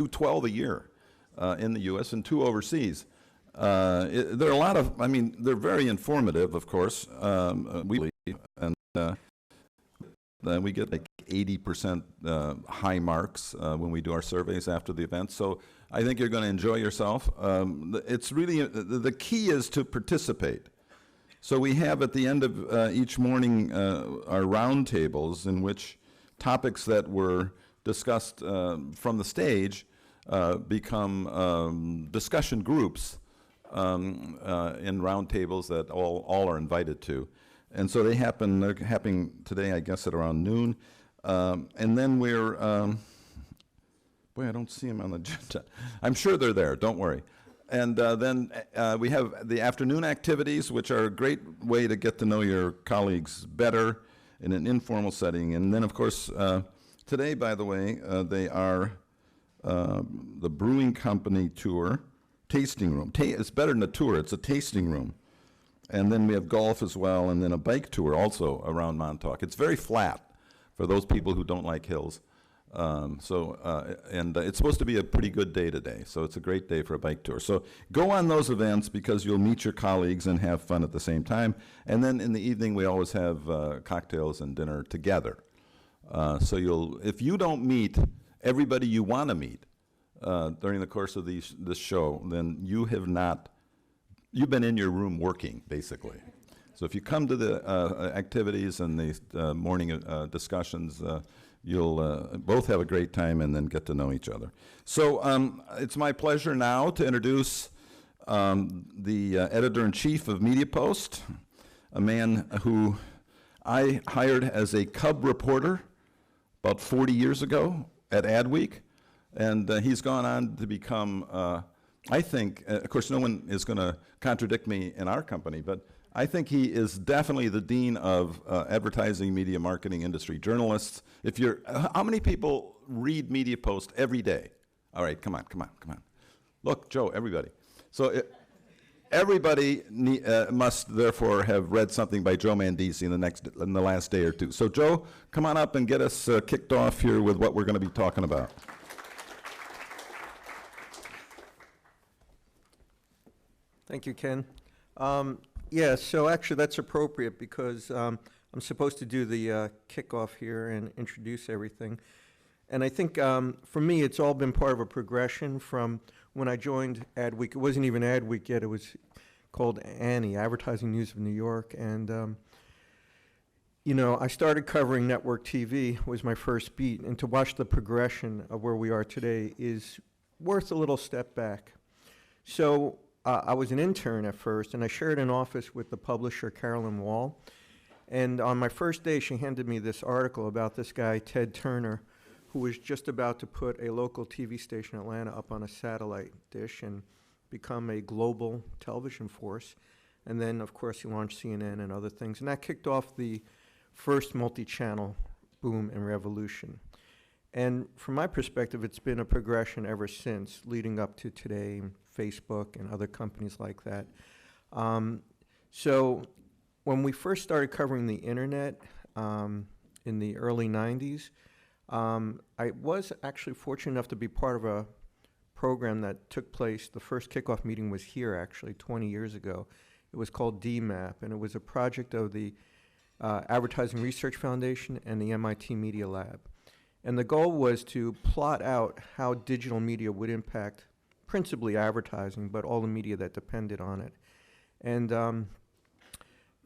do 12 a year in the U.S. and 2 overseas. There are a lot of, I mean, they're very informative, of course, we believe, and then we get like 80% high marks when we do our surveys after the event. So I think you're going to enjoy yourself. It's really, the key is to participate. So we have at the end of each morning our roundtables in which topics that were discussed from the stage become discussion groups in roundtables that all are invited to. And so they're happening today, I guess, at around noon. And then we're, boy, I don't see them on the agenda. I'm sure they're there, don't worry. And then we have the afternoon activities, which are a great way to get to know your colleagues better in an informal setting. And then, of course, today, by the way, they are the Brewing Company tour, tasting room. It's better than a tour, it's a tasting room. And then we have golf as well, and then a bike tour also around Montauk. It's very flat for those people who don't like hills. It's supposed to be a pretty good day today, so it's a great day for a bike tour. So go on those events because you'll meet your colleagues and have fun at the same time. And then in the evening, we always have cocktails and dinner together. So if you don't meet everybody you want to meet during the course of this show, then you've been in your room working, basically. So if you come to the activities and the morning discussions, you'll both have a great time and then get to know each other. So it's my pleasure now to introduce the editor-in-chief of MediaPost, a man who I hired as a cub reporter about 40 years ago at Adweek, and he's gone on to become, I think, of course no one is going to contradict me in our company, but I think he is definitely the dean of advertising, media, marketing industry journalists. How many people read MediaPost every day? All right, come on. Look, Joe, everybody. So everybody must therefore have read something by Joe Mandisi in the last day or two. So Joe, come on up and get us kicked off here with what we're going to be talking about. Thank you, Ken. Yeah, so actually that's appropriate because I'm supposed to do the kickoff here and introduce everything. And I think for me, it's all been part of a progression from when I joined Adweek. It wasn't even Adweek yet. It was called Annie, Advertising News of New York. And, you know, I started covering network TV, was my first beat. And to watch the progression of where we are today is worth a little step back. So I was an intern at first, and I shared an office with the publisher, Carolyn Wall. And on my first day, she handed me this article about this guy, Ted Turner, who was just about to put a local TV station in Atlanta up on a satellite dish and become a global television force. And then, of course, he launched CNN and other things. And that kicked off the first multi-channel boom and revolution. And from my perspective, it's been a progression ever since, leading up to today, Facebook and other companies like that. So when we first started covering the internet in the early 90s, I was actually fortunate enough to be part of a program that took place. The first kickoff meeting was here, actually, 20 years ago. It was called DMAP, and it was a project of the Advertising Research Foundation and the MIT Media Lab. And the goal was to plot out how digital media would impact principally advertising, but all the media that depended on it. And,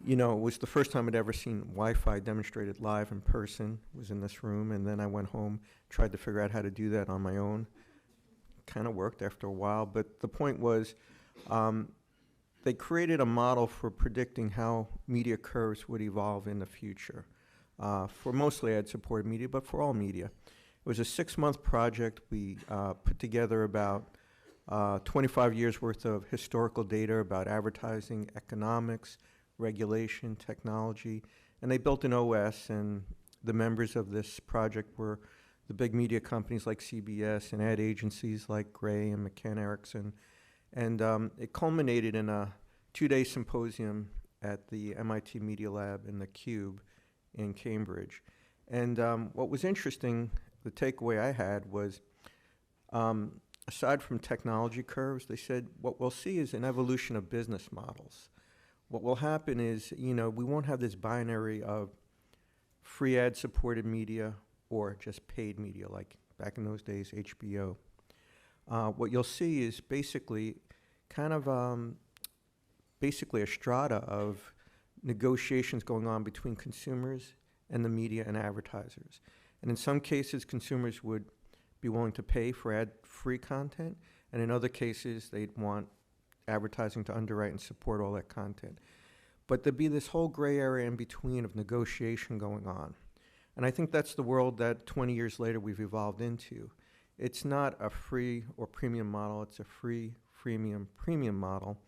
you know, it was the first time I'd ever seen Wi-Fi demonstrated live in person. It was in this room, and then I went home, tried to figure out how to do that on my own. Kind of worked after a while, but the point was they created a model for predicting how media curves would evolve in the future. For mostly ad-supported media, but for all media. It was a 6-month project. We put together about 25 years worth of historical data about advertising, economics, regulation, technology, and they built an OS, and the members of this project were the big media companies like CBS and ad agencies like Gray and McCann Erickson. And it culminated in a 2-day symposium at the MIT Media Lab in the Cube in Cambridge. And what was interesting, the takeaway I had was aside from technology curves, they said what we'll see is an evolution of business models. What will happen is, we won't have this binary of free ad-supported media or just paid media, like back in those days, HBO. What you'll see is basically kind of basically a strata of negotiations going on between consumers and the media and advertisers. And in some cases, consumers would be willing to pay for ad-free content, and in other cases, they'd want advertising to underwrite and support all that content. But there'd be this whole gray area in between of negotiation going on. And I think that's the world that 20 years later we've evolved into. It's not a free or premium model, it's a free, freemium, premium model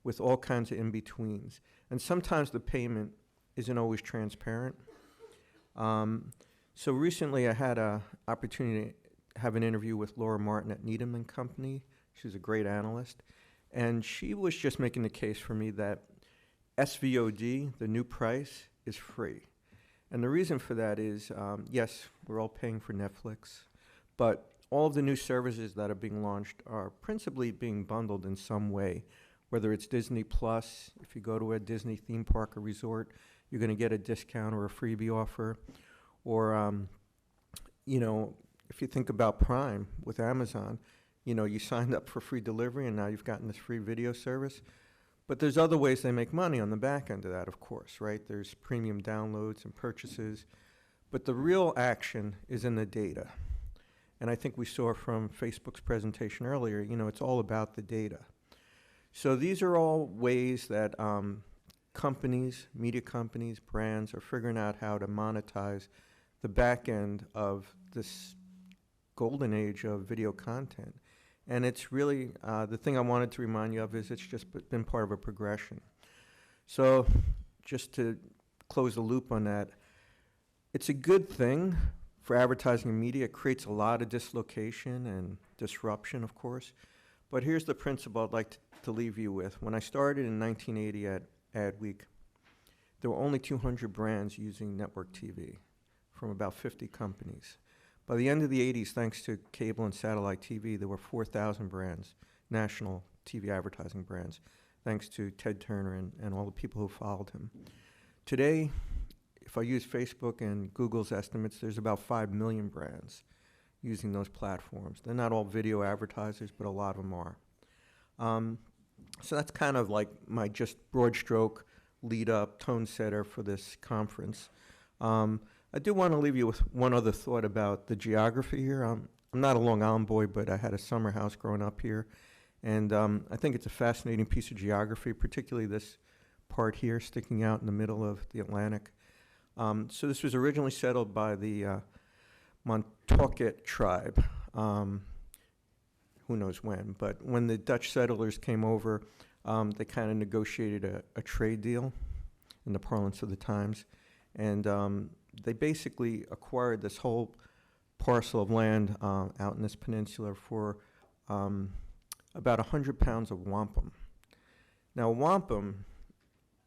with all kinds of in-betweens. And sometimes the payment isn't always transparent. So recently I had an opportunity to have an interview with Laura Martin at Needham & Company. She's a great analyst. And she was just making the case for me that SVOD, the new price, is free. And the reason for that is, yes, we're all paying for Netflix, but all of the new services that are being launched are principally being bundled in some way, whether it's Disney Plus. If you go to a Disney theme park or resort, you're going to get a discount or a freebie offer. Or, if you think about Prime with Amazon, you signed up for free delivery and now you've gotten this free video service. But there's other ways they make money on the back end of that, of course, right? There's premium downloads and purchases. But the real action is in the data. And I think we saw from Facebook's presentation earlier, it's all about the data. So these are all ways that companies, media companies, brands are figuring out how to monetize the back end of this golden age of video content. And it's really, the thing I wanted to remind you of is it's just been part of a progression. So just to close the loop on that, it's a good thing for advertising and media. It creates a lot of dislocation and disruption, of course. But here's the principle I'd like to leave you with. When I started in 1980 at Adweek, there were only 200 brands using network TV from about 50 companies. By the end of the 80s, thanks to cable and satellite TV, there were 4,000 brands, national TV advertising brands, thanks to Ted Turner and all the people who followed him. Today, if I use Facebook and Google's estimates, there's about 5 million brands using those platforms. They're not all video advertisers, but a lot of them are. So that's kind of like my just broad stroke lead up tone setter for this conference. I do want to leave you with one other thought about the geography here. I'm not a Long Island boy, but I had a summer house growing up here. And I think it's a fascinating piece of geography, particularly this part here sticking out in the middle of the Atlantic. So this was originally settled by the Montaukett tribe, who knows when. But when the Dutch settlers came over, they kind of negotiated a trade deal in the parlance of the times. And they basically acquired this whole parcel of land out in this peninsula for about 100 pounds of wampum. Now, wampum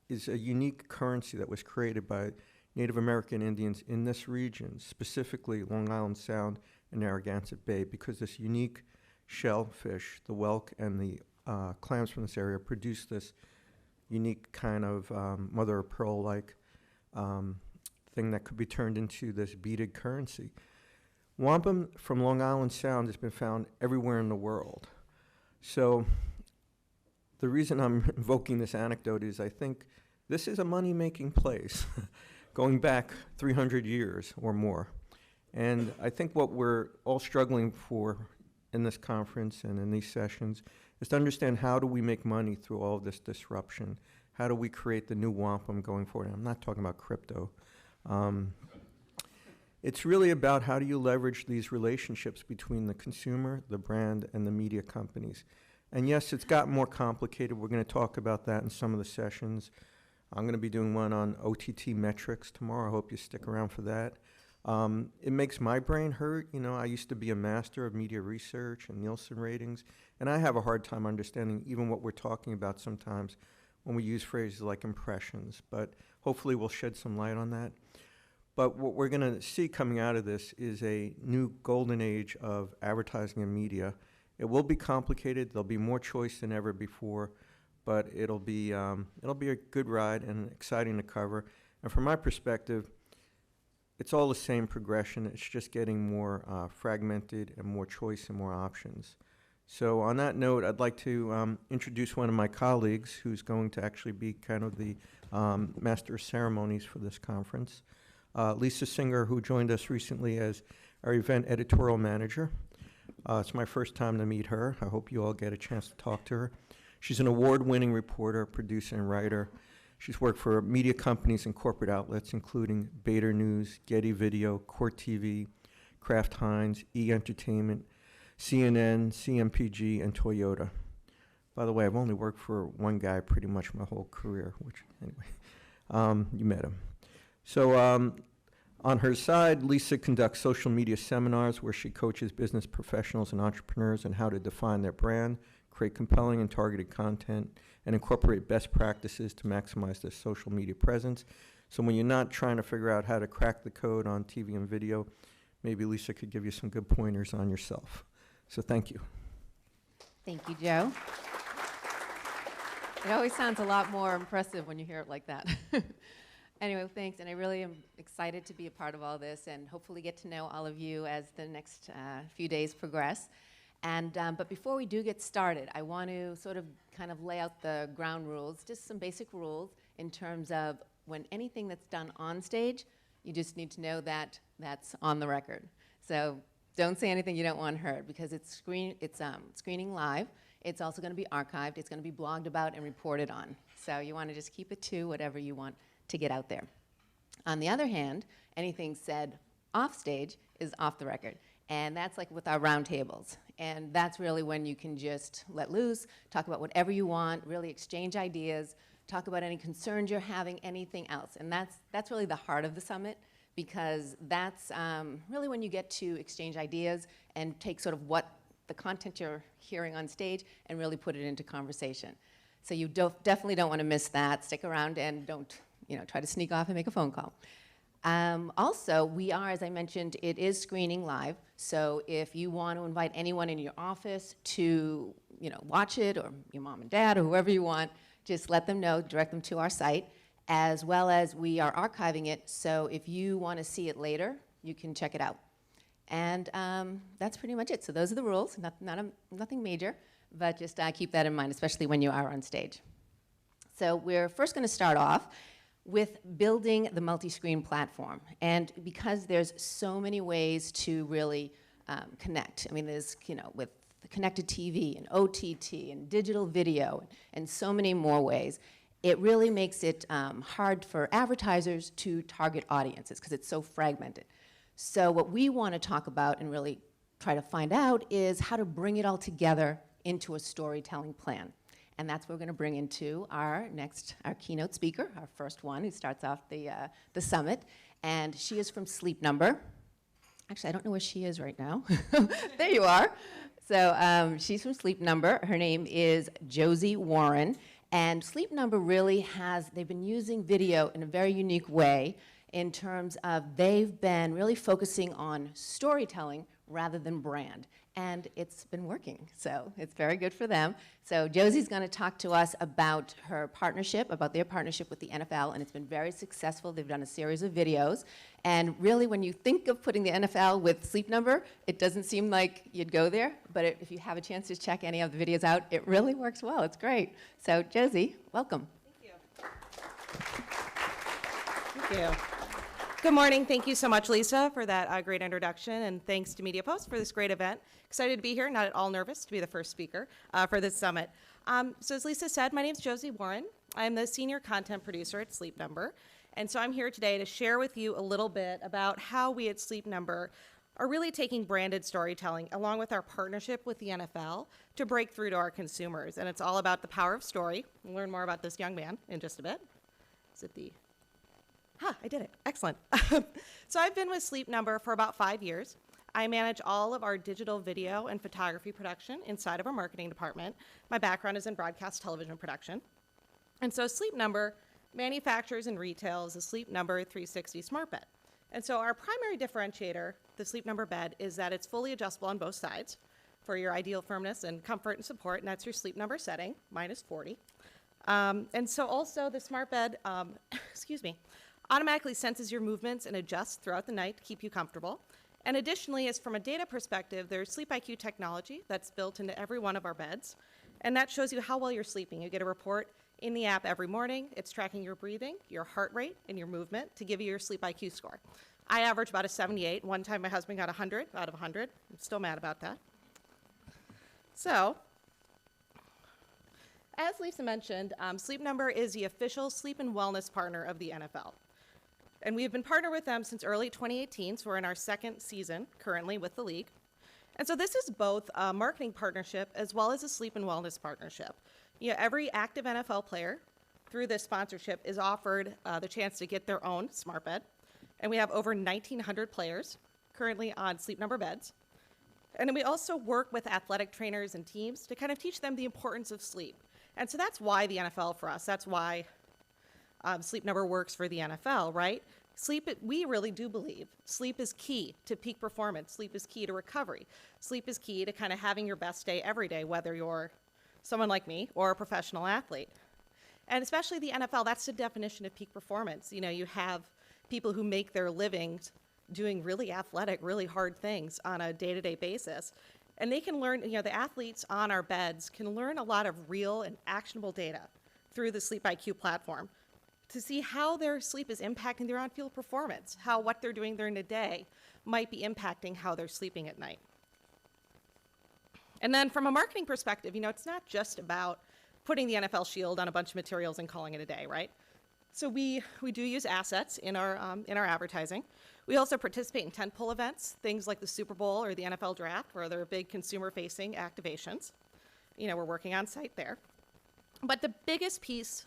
is a unique currency that was created by Native American Indians in this region, specifically Long Island Sound and Narragansett Bay, because this unique shellfish, the whelk and the clams from this area, produce this unique kind of mother of pearl-like thing that could be turned into this beaded currency. Wampum from Long Island Sound has been found everywhere in the world. So the reason I'm invoking this anecdote is I think this is a money-making place going back 300 years or more. And I think what we're all struggling for in this conference and in these sessions is to understand how do we make money through all of this disruption? How do we create the new wampum going forward? And I'm not talking about crypto. It's really about how do you leverage these relationships between the consumer, the brand, and the media companies. And yes, it's gotten more complicated. We're going to talk about that in some of the sessions. I'm going to be doing one on OTT metrics tomorrow. I hope you stick around for that. It makes my brain hurt. I used to be a master of media research and Nielsen ratings, and I have a hard time understanding even what we're talking about sometimes when we use phrases like impressions. But hopefully we'll shed some light on that. But what we're going to see coming out of this is a new golden age of advertising and media. It will be complicated. There'll be more choice than ever before, but it'll be a good ride and exciting to cover. And from my perspective, it's all the same progression. It's just getting more fragmented and more choice and more options. So on that note, I'd like to introduce one of my colleagues who's going to actually be kind of the master of ceremonies for this conference. Lisa Singer, who joined us recently as our event editorial manager. It's my first time to meet her. I hope you all get a chance to talk to her. She's an award-winning reporter, producer, and writer. She's worked for media companies and corporate outlets, including Bader News, Getty Video, Court TV, Kraft Heinz, E! Entertainment, CNN, CMPG, and Toyota. By the way, I've only worked for one guy pretty much my whole career, which, anyway, you met him. So on her side, Lisa conducts social media seminars where she coaches business professionals and entrepreneurs on how to define their brand, create compelling and targeted content, and incorporate best practices to maximize their social media presence. So when you're not trying to figure out how to crack the code on TV and video, maybe Lisa could give you some good pointers on yourself. So thank you. Thank you, Joe. It always sounds a lot more impressive when you hear it like that. Anyway, thanks, and I really am excited to be a part of all this and hopefully get to know all of you as the next few days progress. And but before we do get started, I want to sort of kind of lay out the ground rules, just some basic rules in terms of when anything that's done on stage, you just need to know that that's on the record. So don't say anything you don't want heard, because it's screening live. It's also going to be archived. It's going to be blogged about and reported on. So you want to just keep it to whatever you want to get out there. On the other hand, anything said off stage is off the record. And that's like with our roundtables. And that's really when you can just let loose, talk about whatever you want, really exchange ideas, talk about any concerns you're having, anything else. And that's really the heart of the summit, because that's really when you get to exchange ideas and take sort of what the content you're hearing on stage and really put it into conversation. So you definitely don't want to miss that. Stick around and don't try to sneak off and make a phone call. Also, we are, as I mentioned, it is screening live. So if you want to invite anyone in your office to watch it, or your mom and dad, or whoever you want, just let them know, direct them to our site, as well as we are archiving it. So if you want to see it later, you can check it out. And that's pretty much it. So those are the rules, nothing major, but just keep that in mind, especially when you are on stage. So we're first going to start off with building the multi-screen platform. And because there's so many ways to really connect. I mean, there's, with connected TV and OTT and digital video and so many more ways, it really makes it hard for advertisers to target audiences because it's so fragmented. So what we want to talk about and really try to find out is how to bring it all together into a storytelling plan. And that's what we're going to bring into our keynote speaker, our first one, who starts off the summit. And she is from Sleep Number. Actually, I don't know where she is right now. There you are. So she's from Sleep Number. Her name is Josie Warren. And Sleep Number really they've been using video in a very unique way in terms of they've been really focusing on storytelling rather than brand. And it's been working, so it's very good for them. So Josie's going to talk to us about their partnership with the NFL, and it's been very successful. They've done a series of videos. And really, when you think of putting the NFL with Sleep Number, it doesn't seem like you'd go there. But if you have a chance to check any of the videos out, it really works well. It's great. So Josie, welcome. Thank you. Good morning. Thank you so much, Lisa, for that great introduction, and thanks to MediaPost for this great event. Excited to be here, not at all nervous to be the first speaker for this summit. So as Lisa said, my name is Josie Warren. I'm the senior content producer at Sleep Number, and so I'm here today to share with you a little bit about how we at Sleep Number are really taking branded storytelling along with our partnership with the NFL to break through to our consumers. And it's all about the power of story. We'll learn more about this young man in just a bit. Is it the... I did it. Excellent. So I've been with Sleep Number for about 5 years. I manage all of our digital video and photography production inside of our marketing department. My background is in broadcast television production. And so Sleep Number manufactures and retails a Sleep Number 360 smart bed. And so our primary differentiator, the Sleep Number bed, is that it's fully adjustable on both sides for your ideal firmness and comfort and support, and that's your Sleep Number setting, -40. And so also the smart bed, automatically senses your movements and adjusts throughout the night to keep you comfortable. And additionally, as from a data perspective, there's Sleep IQ technology that's built into every one of our beds, and that shows you how well you're sleeping. You get a report in the app every morning. It's tracking your breathing, your heart rate, and your movement to give you your Sleep IQ score. I average about a 78. One time my husband got 100 out of 100. I'm still mad about that. So, as Lisa mentioned, Sleep Number is the official sleep and wellness partner of the NFL. And we've been partnered with them since early 2018, so we're in our second season currently with the league. And so this is both a marketing partnership as well as a sleep and wellness partnership. You know, every active NFL player through this sponsorship is offered the chance to get their own smart bed. And we have over 1,900 players currently on Sleep Number beds. And then we also work with athletic trainers and teams to kind of teach them the importance of sleep. And so that's why the NFL for us, that's why Sleep Number works for the NFL, right? Sleep, we really do believe sleep is key to peak performance. Sleep is key to recovery. Sleep is key to kind of having your best day every day, whether you're someone like me or a professional athlete. And especially the NFL, that's the definition of peak performance. You know, you have people who make their livings doing really athletic, really hard things on a day-to-day basis. And they can learn, you know, the athletes on our beds can learn a lot of real and actionable data through the Sleep IQ platform to see how their sleep is impacting their on-field performance, how what they're doing during the day might be impacting how they're sleeping at night. And then from a marketing perspective, you know, it's not just about putting the NFL shield on a bunch of materials and calling it a day, right? So we do use assets in our advertising. We also participate in tentpole events, things like the Super Bowl or the NFL Draft, where there are big consumer-facing activations. You know, we're working on site there. But the biggest piece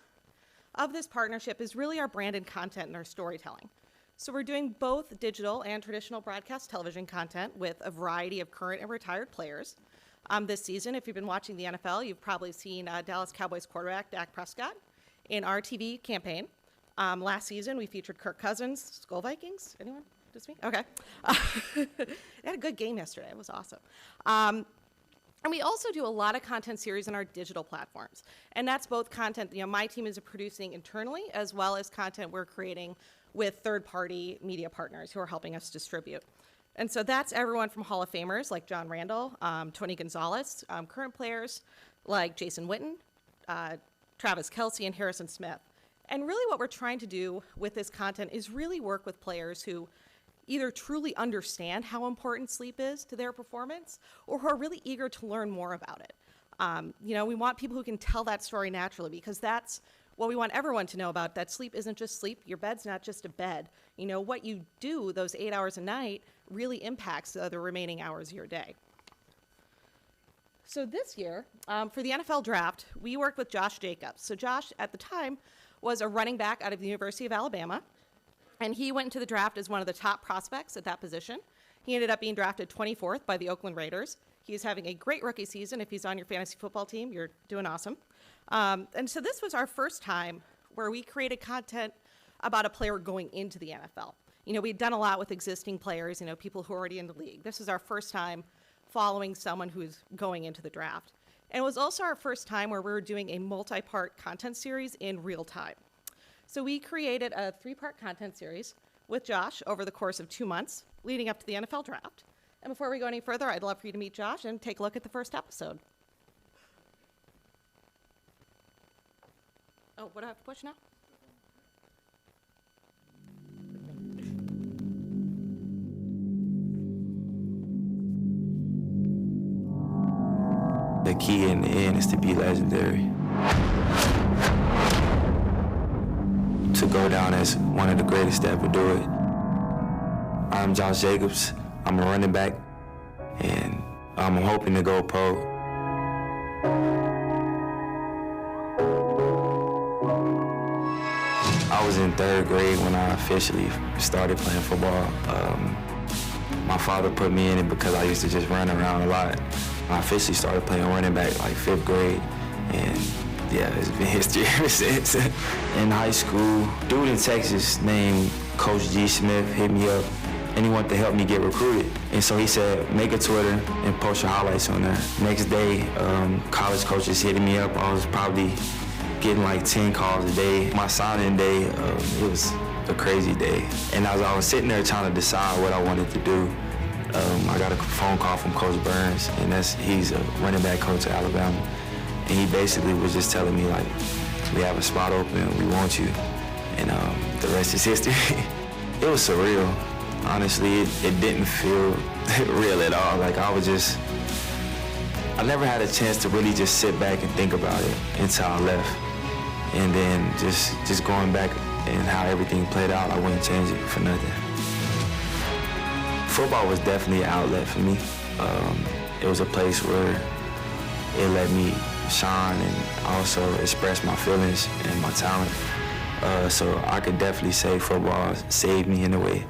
of this partnership is really our branded content and our storytelling. So we're doing both digital and traditional broadcast television content with a variety of current and retired players. This season, if you've been watching the NFL, you've probably seen Dallas Cowboys quarterback Dak Prescott in our TV campaign. Last season, we featured Kirk Cousins, Skol Vikings. Anyone? Just me? Okay. They had a good game yesterday. It was awesome. And we also do a lot of content series on our digital platforms. And that's both content, you know, my team is producing internally as well as content we're creating with third-party media partners who are helping us distribute. And so that's everyone from Hall of Famers like John Randall, Tony Gonzalez, current players like Jason Witten, Travis Kelce, and Harrison Smith. And really what we're trying to do with this content is really work with players who either truly understand how important sleep is to their performance or who are really eager to learn more about it. You know, we want people who can tell that story naturally because that's what we want everyone to know about, that sleep isn't just sleep. Your bed's not just a bed. You know, what you do those 8 hours a night really impacts the remaining hours of your day. So this year, for the NFL Draft, we worked with Josh Jacobs. So Josh, at the time, was a running back out of the University of Alabama, and he went into the draft as one of the top prospects at that position. He ended up being drafted 24th by the Oakland Raiders. He's having a great rookie season. If he's on your fantasy football team, you're doing awesome. And so this was our first time where we created content about a player going into the NFL. You know, we'd done a lot with existing players, you know, people who are already in the league. This was our first time following someone who's going into the draft. And it was also our first time where we were doing a multi-part content series in real time. So we created a 3-part content series with Josh over the course of 2 months leading up to the NFL Draft. And before we go any further, I'd love for you to meet Josh and take a look at the first episode. Oh, what do I have to push now? The key in the end is to be legendary. To go down as one of the greatest to ever do it. I'm Josh Jacobs. I'm a running back, and I'm hoping to go pro. I was in 3rd grade when I officially started playing football. My father put me in it because I used to just run around a lot. I officially started playing running back like 5th grade, and yeah, it's been history ever since. In high school, dude in Texas named Coach G. Smith hit me up, and he wanted to help me get recruited. And so he said, make a Twitter and post your highlights on there. Next day, college coaches hitting me up. I was probably getting like 10 calls a day. My signing day, it was a crazy day. And as I was sitting there trying to decide what I wanted to do, I got a phone call from Coach Burns, and he's a running back coach at Alabama. And he basically was just telling me, like, we have a spot open, we want you. And the rest is history. It was surreal. Honestly, it didn't feel real at all. Like, I never had a chance to really just sit back and think about it until I left. And then just going back and how everything played out, I wouldn't change it for nothing. Football was definitely an outlet for me. It was a place where it let me shine and also express my feelings and my talent. So I could definitely say football saved me in a way.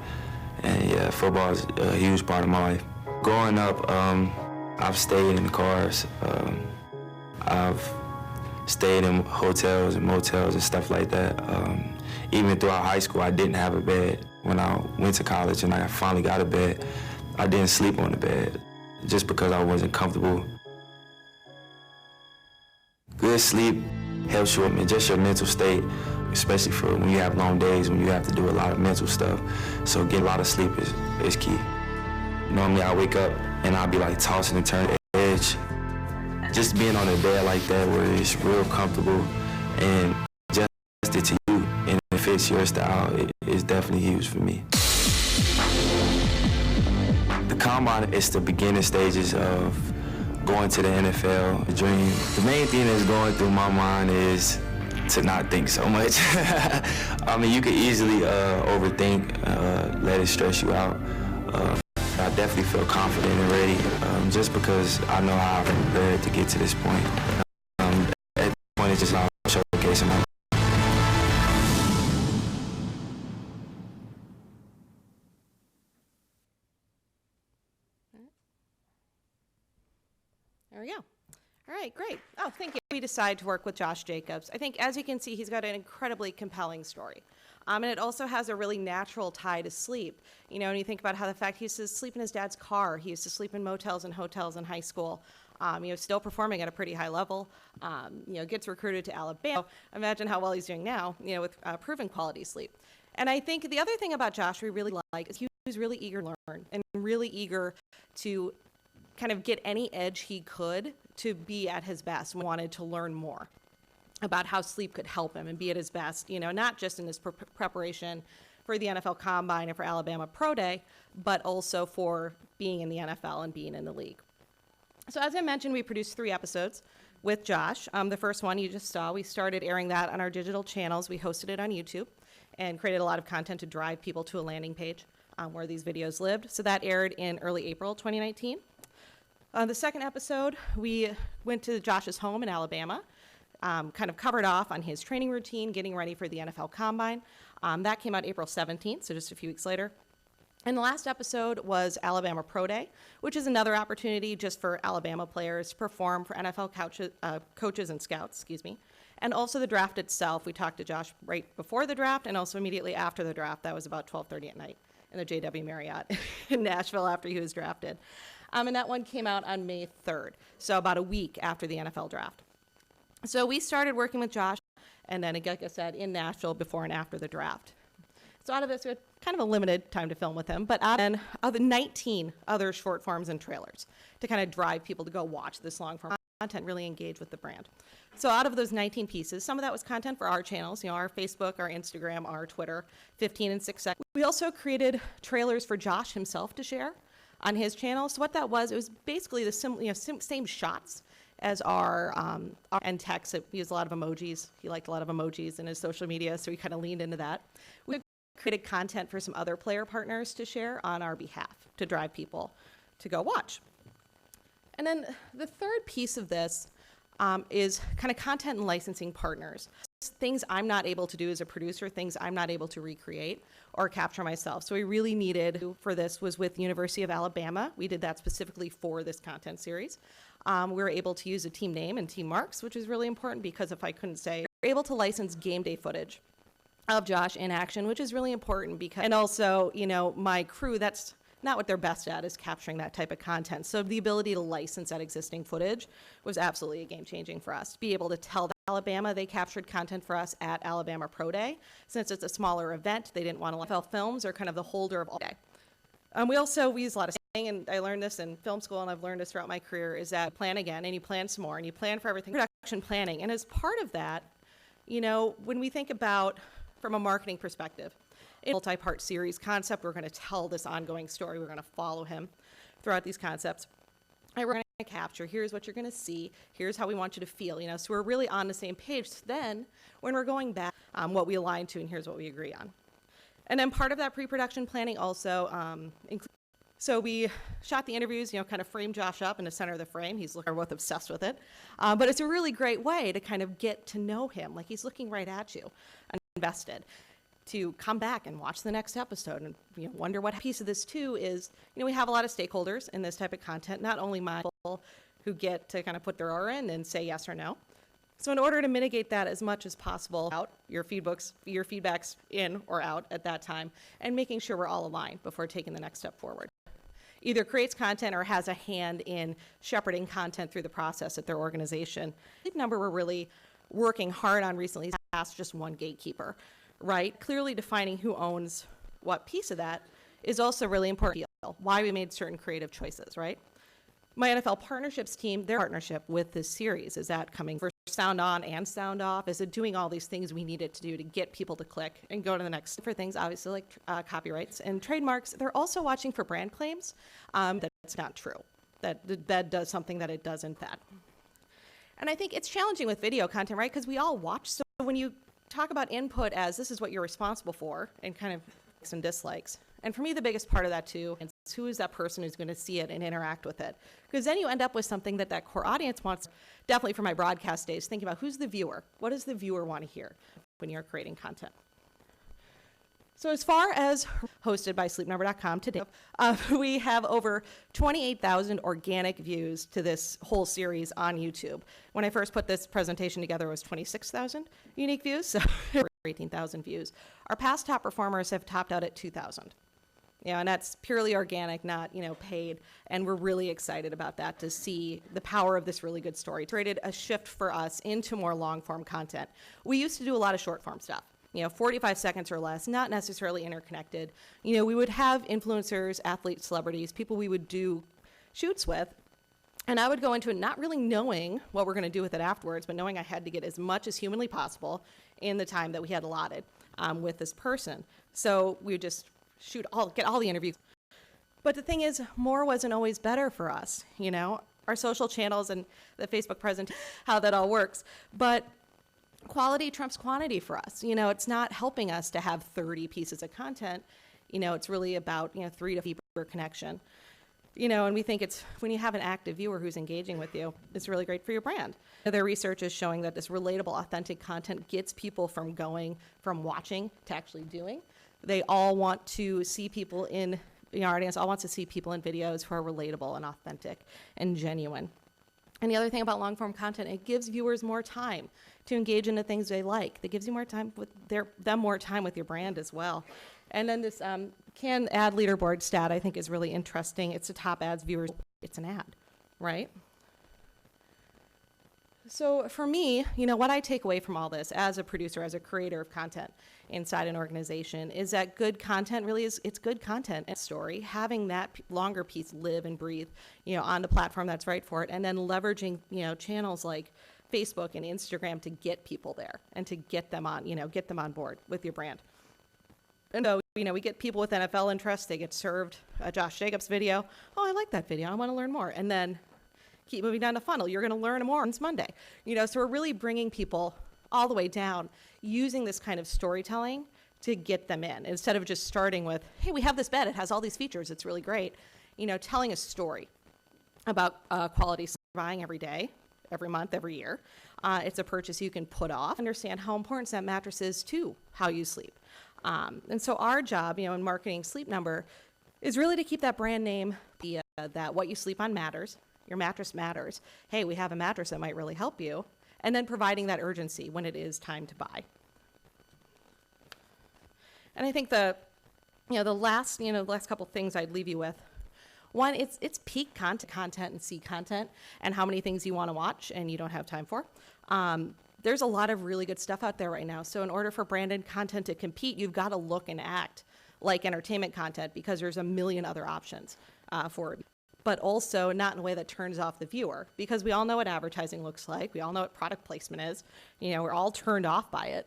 And yeah, football is a huge part of my life. Growing up, I've stayed in cars. I've stayed in hotels and motels and stuff like that. Even throughout high school, I didn't have a bed. When I went to college and I finally got a bed, I didn't sleep on the bed just because I wasn't comfortable. Good sleep helps you with just your mental state, especially for when you have long days, when you have to do a lot of mental stuff. So getting a lot of sleep is key. Normally I wake up and I'll be like tossing and turning edge. Just being on a bed like that where it's real comfortable and just it to you and it fits your style, it is definitely huge for me. The combine is the beginning stages of going to the NFL, the dream. The main thing that's going through my mind is to not think so much. I mean, you could easily overthink, let it stress you out. I definitely feel confident and ready just because I know how I've prepared to get to this point. At this point, it's just about showcasing my. There we go. All right, great. Oh, thank you. We decided to work with Josh Jacobs. I think, as you can see, he's got an incredibly compelling story. And it also has a really natural tie to sleep. You know, when you think about how the fact he used to sleep in his dad's car, he used to sleep in motels and hotels in high school, still performing at a pretty high level, gets recruited to Alabama. Imagine how well he's doing now, with proven quality sleep. And I think the other thing about Josh we really like is he was really eager to learn and really eager to kind of get any edge he could to be at his best, wanted to learn more about how sleep could help him and be at his best, not just in his preparation for the NFL Combine and for Alabama Pro Day, but also for being in the NFL and being in the league. So as I mentioned, we produced 3 episodes with Josh. The first one you just saw, we started airing that on our digital channels. We hosted it on YouTube and created a lot of content to drive people to a landing page where these videos lived. So that aired in early April 2019. The second episode, we went to Josh's home in Alabama, kind of covered off on his training routine, getting ready for the NFL Combine. That came out April 17th, so just a few weeks later. And the last episode was Alabama Pro Day, which is another opportunity just for Alabama players to perform for NFL coaches and scouts, and also the draft itself. We talked to Josh right before the draft and also immediately after the draft. That was about 12:30 at night in the JW Marriott in Nashville after he was drafted. And that one came out on May 3rd, so about a week after the NFL draft. So we started working with Josh, and then, like I said, in Nashville before and after the draft. So out of this, we had kind of a limited time to film with him, but out of the 19 other short forms and trailers to kind of drive people to go watch this long form content, really engage with the brand. So out of those 19 pieces, some of that was content for our channels, our Facebook, our Instagram, our Twitter, 15 and 6 seconds. We also created trailers for Josh himself to share on his channel. So what that was, it was basically the same shots as our and text. He used a lot of emojis. He liked a lot of emojis in his social media, so we kind of leaned into that. We created content for some other player partners to share on our behalf to drive people to go watch. And then the third piece of this is kind of content and licensing partners. Things I'm not able to do as a producer, things I'm not able to recreate or capture myself. So we really needed for this was with University of Alabama. We did that specifically for this content series. We were able to use a team name and team marks, which is really important because if I couldn't say, we were able to license game day footage of Josh in action, which is really important because, and also, you know, my crew, that's not what they're best at, is capturing that type of content. So the ability to license that existing footage was absolutely a game changing for us. To be able to tell Alabama, they captured content for us at Alabama Pro Day. Since it's a smaller event, they didn't want to, NFL Films are kind of the holder of all day. We use a lot of saying, and I learned this in film school, and I've learned this throughout my career, is that plan again, and you plan some more, and you plan for everything. Production planning, and as part of that, you know, when we think about, from a marketing perspective, a multi-part series concept, we're going to tell this ongoing story, we're going to follow him throughout these concepts. And we're going to capture, here's what you're going to see, here's how we want you to feel, you know, so we're really on the same page. So then, when we're going back, what we align to, and here's what we agree on. And then part of that pre-production planning also includes, so we shot the interviews, you know, kind of framed Josh up in the center of the frame. We're both obsessed with it. But it's a really great way to kind of get to know him, like he's looking right at you and invested, to come back and watch the next episode and, you know, wonder what piece of this too is, you know, we have a lot of stakeholders in this type of content, not only my people who get to kind of put their R in and say yes or no. So in order to mitigate that as much as possible, out your feedback's in or out at that time, and making sure we're all aligned before taking the next step forward. Either creates content or has a hand in shepherding content through the process at their organization. Sleep Number we're really working hard on recently is past just one gatekeeper, right? Clearly defining who owns what piece of that is also really important. Why we made certain creative choices, right? My NFL partnerships team, their partnership with this series, is that coming for sound on and sound off? Is it doing all these things we needed to do to get people to click and go to the next? For things, obviously, like copyrights and trademarks, they're also watching for brand claims. That's not true. That does something that it doesn't that. And I think it's challenging with video content, right? Because we all watch. So when you talk about input as this is what you're responsible for and kind of likes and dislikes. And for me, the biggest part of that too is who is that person who's going to see it and interact with it? Because then you end up with something that core audience wants. Definitely for my broadcast days, thinking about who's the viewer. What does the viewer want to hear when you're creating content? So as far as hosted by sleepnumber.com today, we have over 28,000 organic views to this whole series on YouTube. When I first put this presentation together, it was 26,000 unique views, so 18,000 views. Our past top performers have topped out at 2,000. You know, and that's purely organic, not, you know, paid. And we're really excited about that, to see the power of this really good story. It's created a shift for us into more long-form content. We used to do a lot of short-form stuff. You know, 45 seconds or less, not necessarily interconnected. You know, we would have influencers, athletes, celebrities, people we would do shoots with, and I would go into it not really knowing what we're going to do with it afterwards, but knowing I had to get as much as humanly possible in the time that we had allotted with this person. So we would just get all the interviews. But the thing is, more wasn't always better for us, you know? Our social channels and the Facebook present, how that all works. But quality trumps quantity for us. You know, it's not helping us to have 30 pieces of content. You know, it's really about, you know, 3 to 4 connection. You know, and we think it's, when you have an active viewer who's engaging with you, it's really great for your brand. Their research is showing that this relatable, authentic content gets people from watching to actually doing. They all want to see people in, you know, our audience all wants to see people in videos who are relatable and authentic and genuine. And the other thing about long-form content, it gives viewers more time to engage in the things they like. It gives you more time with them more time with your brand as well. And then this can ad leaderboard stat I think is really interesting. It's the top ads viewers. It's an ad, right? So for me, you know, what I take away from all this as a producer, as a creator of content inside an organization, is that good content really is, it's good content and story, having that longer piece live and breathe, you know, on the platform that's right for it, and then leveraging, you know, channels like Facebook and Instagram to get people there and to get them on, you know, get them on board with your brand. And so, you know, we get people with NFL interests, they get served a Josh Jacobs video. Oh, I like that video, I want to learn more. And then keep moving down the funnel. You're going to learn more on Monday. You know, so we're really bringing people all the way down using this kind of storytelling to get them in, instead of just starting with, hey, we have this bed, it has all these features, it's really great. You know, telling a story about quality buying every day, every month, every year. It's a purchase you can put off. Understand how important that mattress is to how you sleep. And so our job, you know, in marketing Sleep Number is really to keep that brand name, that what you sleep on matters. Your mattress matters. Hey, we have a mattress that might really help you. And then providing that urgency when it is time to buy. And I think the last couple things I'd leave you with. One, it's peak content and C content and how many things you want to watch and you don't have time for. There's a lot of really good stuff out there right now. So in order for branded content to compete, you've got to look and act like entertainment content because there's a million other options for it. But also not in a way that turns off the viewer, because we all know what advertising looks like. We all know what product placement is. We're all turned off by it.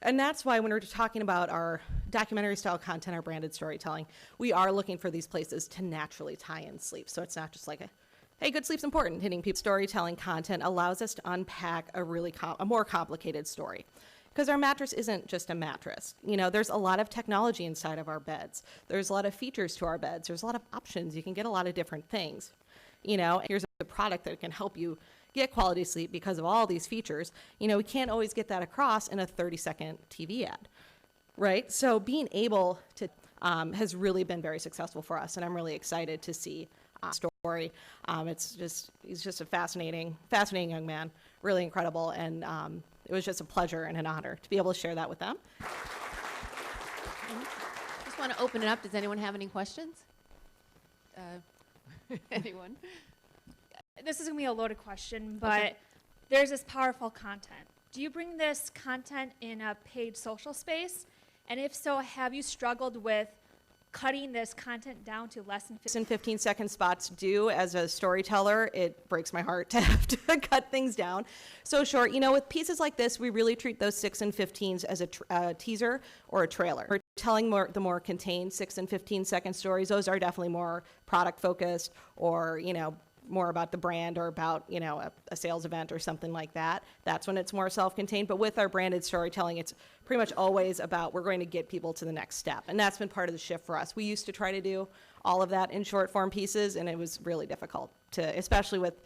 And that's why when we're talking about our documentary style content, our branded storytelling, we are looking for these places to naturally tie in sleep. So it's not just like hey, good sleep's important. Hitting people. Storytelling content allows us to unpack a more complicated story. Because our mattress isn't just a mattress. There's a lot of technology inside of our beds. There's a lot of features to our beds. There's a lot of options. You can get a lot of different things. Here's a product that can help you get quality sleep because of all these features. We can't always get that across in a 30-second TV ad, right? So being able to has really been very successful for us, and I'm really excited to see story. He's just a fascinating young man, really incredible, and it was just a pleasure and an honor to be able to share that with them. Just want to open it up. Does anyone have any questions? Anyone? This is going to be a loaded question, but there's this powerful content. Do you bring this content in a paid social space? And if so, have you struggled with cutting this content down to less than 15-second spots do. As a storyteller, it breaks my heart to have to cut things down so short. With pieces like this, we really treat those 6 and 15s as a teaser or a trailer. We're telling the more contained 6 and 15-second stories. Those are definitely more product focused or, more about the brand or about, a sales event or something like that. That's when it's more self-contained. But with our branded storytelling, it's pretty much always about we're going to get people to the next step. And that's been part of the shift for us. We used to try to do all of that in short form pieces, and it was really difficult especially with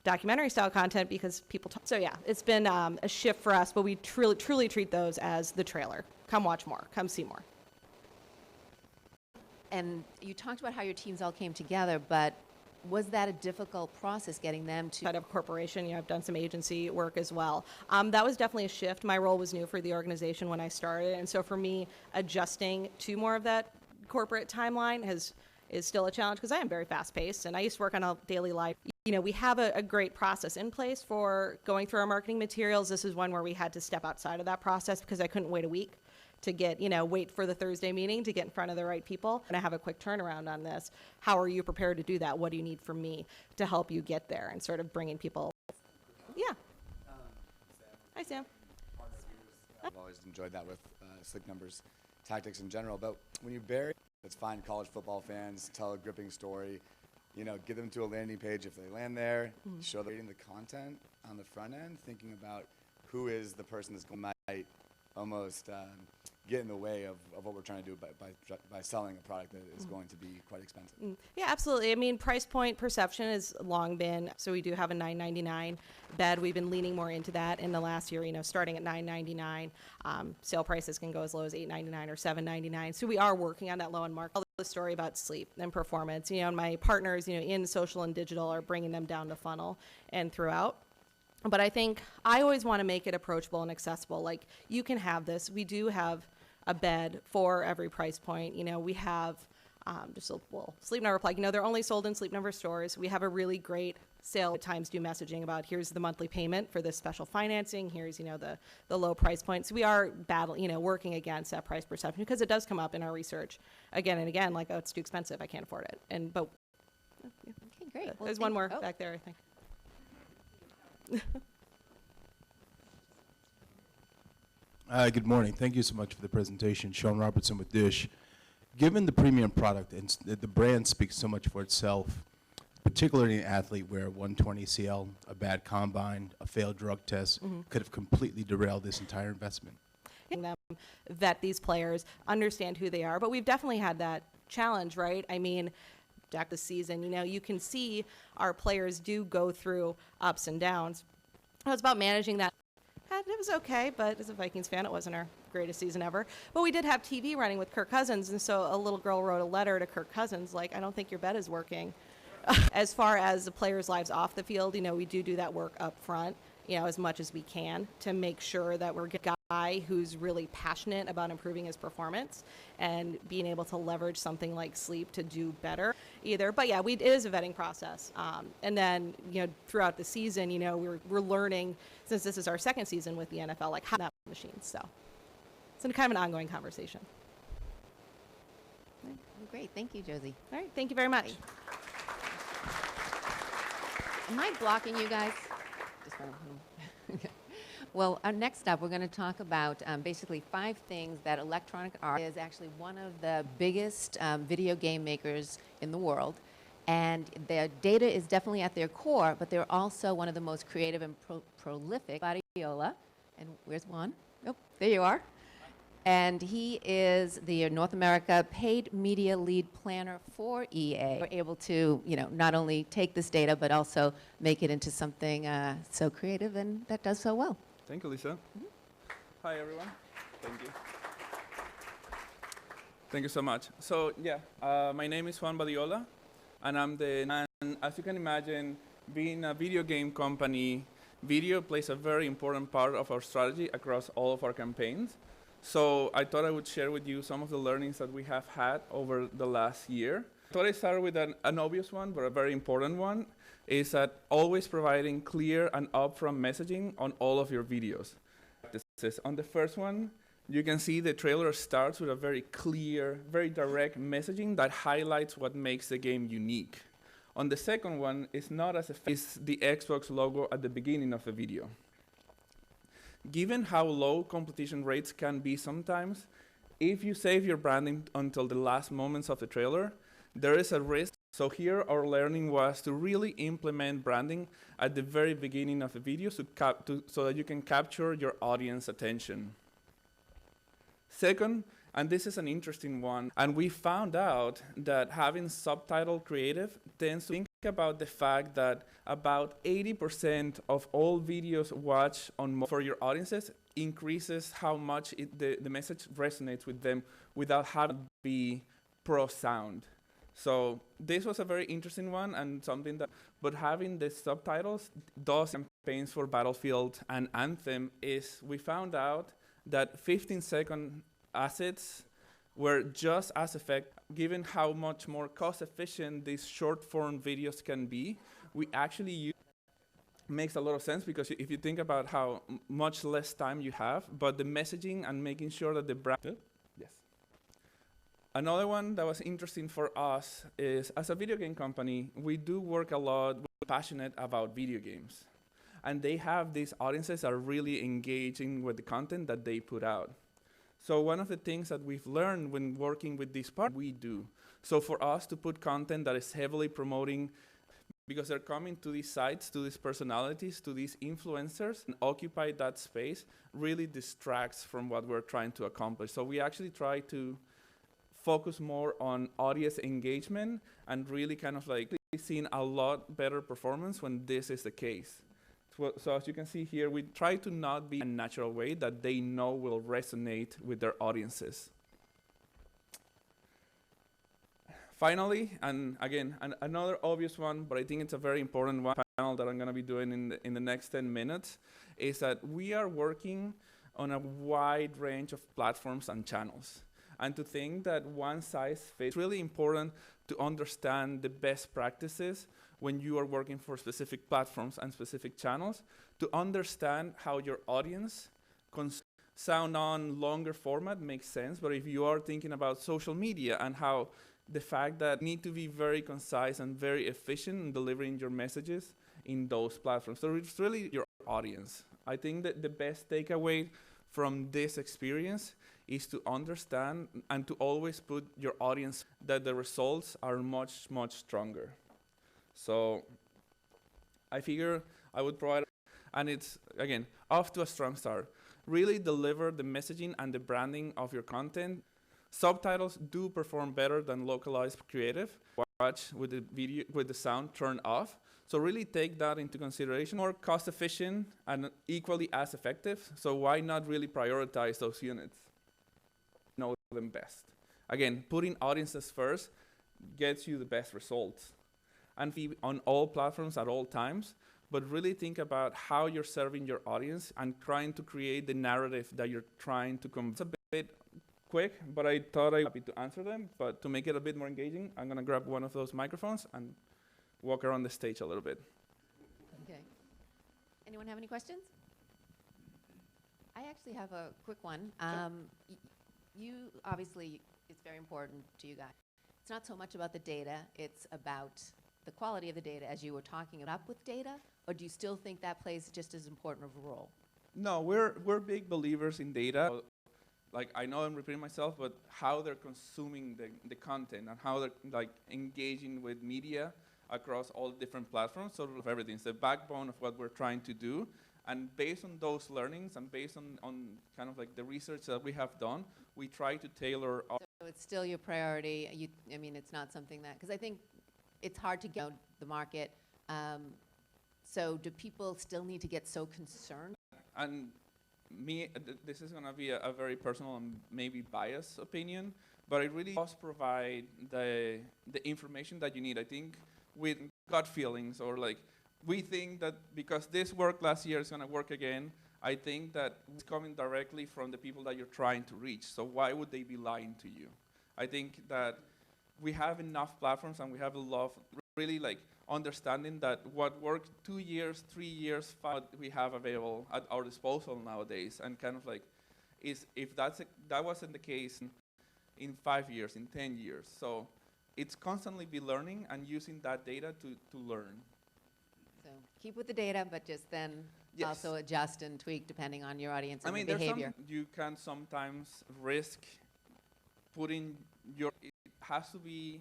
documentary style content because people talk. So yeah, it's been a shift for us, but we truly treat those as the trailer. Come watch more, come see more. And you talked about how your teams all came together, but was that a difficult process getting them to? Out of corporation, I've done some agency work as well. That was definitely a shift. My role was new for the organization when I started, and so for me, adjusting to more of that corporate timeline is still a challenge because I am very fast-paced, and I used to work on a daily life. We have a great process in place for going through our marketing materials. This is one where we had to step outside of that process because I couldn't wait a week to get, wait for the Thursday meeting to get in front of the right people. And I have a quick turnaround on this. How are you prepared to do that? What do you need from me to help you get there? And sort of bringing people. Yeah. Hi, Sam. I've always enjoyed that with Sleep Number's tactics in general. But when you bury, let's find college football fans, tell a gripping story, give them to a landing page if they land there, show them the content on the front end, thinking about who is the person that's going to almost get in the way of what we're trying to do by selling a product that is going to be quite expensive. Yeah, absolutely. I mean, price point perception has long been, so we do have a $9.99 bed. We've been leaning more into that in the last year, starting at $9.99. Sale prices can go as low as $8.99 or $7.99. So we are working on that low end market. The story about sleep and performance, and my partners, in social and digital are bringing them down the funnel and throughout. But I think I always want to make it approachable and accessible. Like, you can have this. We do have a bed for every price point. We have Sleep Number Plug. They're only sold in Sleep Number stores. We have a really great sale. At times do messaging about here's the monthly payment for this special financing. Here's, the low price point. So we are working against that price perception because it does come up in our research again and again. Like, oh, it's too expensive. I can't afford it. But Okay, great. Well, there's one more back there, I think. Good morning. Thank you so much for the presentation. Sean Robertson with Dish. Given the premium product and the brand speaks so much for itself, particularly an athlete where 120 CL, a bad combine, a failed drug test could have completely derailed this entire investment. Them vet these players, understand who they are, but we've definitely had that challenge, right? I mean, back this season, you can see our players do go through ups and downs. It's about managing that. It was okay, but as a Vikings fan, it wasn't our greatest season ever. But we did have TV running with Kirk Cousins, and so a little girl wrote a letter to Kirk Cousins like, I don't think your bet is working. As far as the players' lives off the field, we do that work up front, as much as we can to make sure that we're getting guy who's really passionate about improving his performance and being able to leverage something like sleep to do better either. But yeah, it is a vetting process. And then, throughout the season, we're learning, since this is our second season with the NFL, like how that machines. So it's kind of an ongoing conversation. Great. Thank you, Josie. All right. Thank you very much. Am I blocking you guys? Just wanna- Well, next up, we're going to talk about basically 5 things that Electronic Arts is actually one of the biggest video game makers in the world. And their data is definitely at their core, but they're also one of the most creative and prolific. Badiola. And where's Juan? Oh, there you are. And he is the North America paid media lead planner for EA. We're able to, not only take this data, but also make it into something so creative and that does so well. Thank you, Lisa. Hi, everyone. Thank you. Thank you so much. So, my name is Juan Badiola, and as you can imagine, being a video game company, video plays a very important part of our strategy across all of our campaigns. So I thought I would share with you some of the learnings that we have had over the last year. I thought I'd start with an obvious one, but a very important one, is that always providing clear and upfront messaging on all of your videos. On the first one, you can see the trailer starts with a very clear, very direct messaging that highlights what makes the game unique. On the second one, it's not as effective as the Xbox logo at the beginning of the video. Given how low completion rates can be sometimes, if you save your branding until the last moments of the trailer, there is a risk. So here our learning was to really implement branding at the very beginning of the video so that you can capture your audience attention. Second, and this is an interesting one, and we found out that having subtitle creative tends to think about the fact that about 80% of all videos watched for your audiences increases how much the message resonates with them without having to be pro sound. So this was a very interesting one and something but having the subtitles does campaigns for Battlefield and Anthem we found out that 15-second assets were just as effective. Given how much more cost-efficient these short-form videos can be, we actually use makes a lot of sense because if you think about how much less time you have, but the messaging and making sure that the brand. Yes. Another one that was interesting for us is, as a video game company, we do work a lot. We're passionate about video games, and they have these audiences that are really engaging with the content that they put out. So one of the things that we've learned when working with this part, we do. So for us to put content that is heavily promoting, because they're coming to these sites, to these personalities, to these influencers, and occupy that space, really distracts from what we're trying to accomplish. So we actually try to focus more on audience engagement and really kind of like seeing a lot better performance when this is the case. So as you can see here, we try to not be a natural way that they know will resonate with their audiences. Finally, and again, another obvious one, but I think it's a very important one panel that I'm going to be doing in the next 10 minutes, is that we are working on a wide range of platforms and channels. And to think that one size fits, it's really important to understand the best practices when you are working for specific platforms and specific channels, to understand how your audience sound on longer format makes sense. But if you are thinking about social media and how the fact that you need to be very concise and very efficient in delivering your messages in those platforms. So it's really your audience. I think that the best takeaway from this experience is to understand and to always put your audience that the results are much, much stronger. So I figure I would provide, and it's, again, off to a strong start. Really deliver the messaging and the branding of your content. Subtitles do perform better than localized creative. Watch with the video, with the sound turned off. So really take that into consideration. More cost efficient and equally as effective. So why not really prioritize those units? Know them best. Again, putting audiences first gets you the best results. And be on all platforms at all times, but really think about how you're serving your audience and trying to create the narrative that you're trying to convey. It's a bit quick, but I thought I'd be happy to answer them. But to make it a bit more engaging, I'm going to grab one of those microphones and walk around the stage a little bit. Okay. Anyone have any questions? I actually have a quick one. You obviously, it's very important to you guys. It's not so much about the data, it's about the quality of the data as you were talking about with data, or do you still think that plays just as important of a role? No, we're big believers in data. Like, I know I'm repeating myself, but how they're consuming the content and how they're like engaging with media across all different platforms, sort of everything. It's the backbone of what we're trying to do. And based on those learnings and based on kind of like the research that we have done, we try to tailor our. So it's still your priority. I mean, it's not something that, because I think it's hard to get the market. So do people still need to get so concerned? And this is going to be a very personal and maybe biased opinion, but it really does provide the information that you need. I think with gut feelings, or like, we think that because this worked last year, it's going to work again. I think that it's coming directly from the people that you're trying to reach. So why would they be lying to you? I think that we have enough platforms and we have a lot of really like understanding that what worked 2 years, 3 years, 5, we have available at our disposal nowadays. And kind of like, if that wasn't the case in 5 years, in 10 years. So it's constantly be learning and using that data to learn. So keep with the data, but just then Yes. also adjust and tweak depending on your audience and I mean, the behavior. you can sometimes risk putting it has to be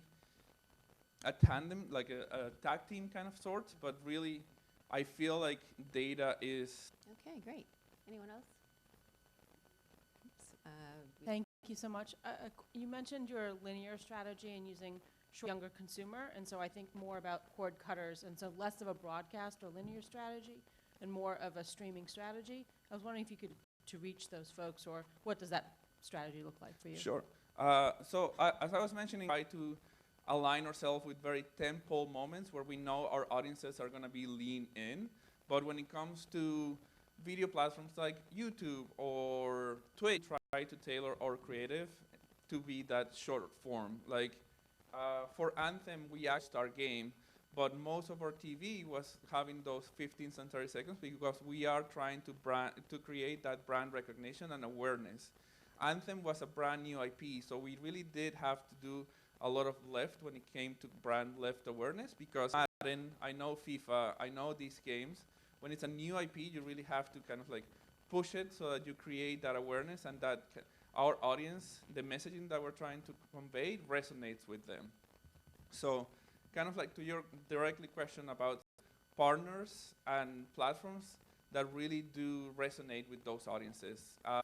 a tandem, like a tag team kind of sorts, but really, I feel like data is. Okay, great. Anyone else? Oops, Thank you so much. You mentioned your linear strategy and using younger consumer, and so I think more about cord cutters, and so less of a broadcast or linear strategy and more of a streaming strategy. I was wondering if you could, to reach those folks, or what does that strategy look like for you? Sure. So as I was mentioning, try to align ourselves with very tentpole moments where we know our audiences are going to be lean in. But when it comes to video platforms like YouTube or Twitch, try to tailor our creative to be that short form. Like for Anthem, we actually our game, but most of our TV was having those 15 and 30 seconds because we are trying to create that brand recognition and awareness. Anthem was a brand new IP, so we really did have to do a lot of lift when it came to brand lift awareness, because Madden, I know FIFA, I know these games. When it's a new IP, you really have to kind of like push it so that you create that awareness and that our audience, the messaging that we're trying to convey resonates with them. So kind of like to your directly question about partners and platforms that really do resonate with those audiences.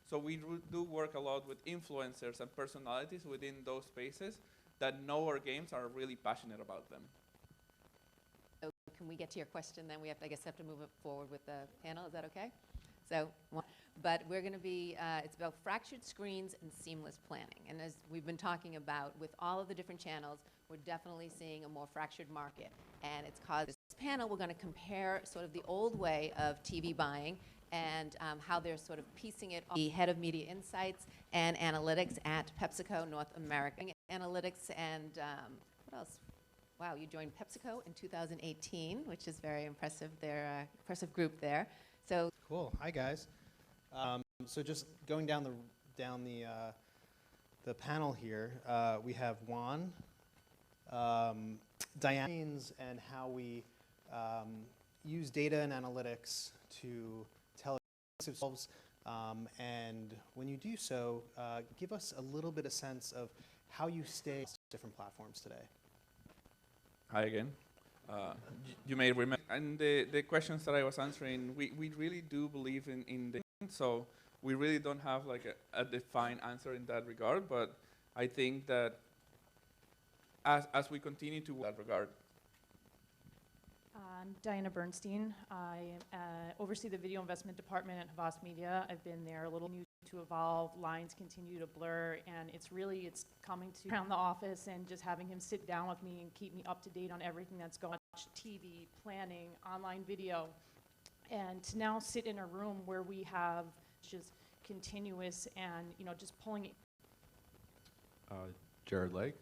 So we do work a lot with influencers and personalities within those spaces that know our games, are really passionate about them. So can we get to your question then? I guess have to move it forward with the panel. Is that okay? So, but we're going to be, it's about fractured screens and seamless planning. And as we've been talking about, with all of the different channels, we're definitely seeing a more fractured market. And it's caused this panel, we're going to compare sort of the old way of TV buying and how they're sort of piecing it. The head of media insights and analytics at PepsiCo North America. Analytics and what else? Wow, you joined PepsiCo in 2018, which is very impressive. They're an impressive group there. So cool. Hi guys. So just going down the panel here, we have Juan, Diane, and how we use data and analytics to tell ourselves. And when you do so, give us a little bit of sense of how you stay on different platforms today. Hi again. You may remember, and the questions that I was answering, we really do believe in the, so we really don't have like a defined answer in that regard, but I think that as we continue to work in that regard. I'm Diana Bernstein. I oversee the video investment department at Havas Media. I've been there a little new to evolve. Lines continue to blur, and it's coming to around the office and just having him sit down with me and keep me up to date on everything that's going on. TV, planning, online video, and to now sit in a room where we have just continuous and, you know, just pulling it. Jared Lake,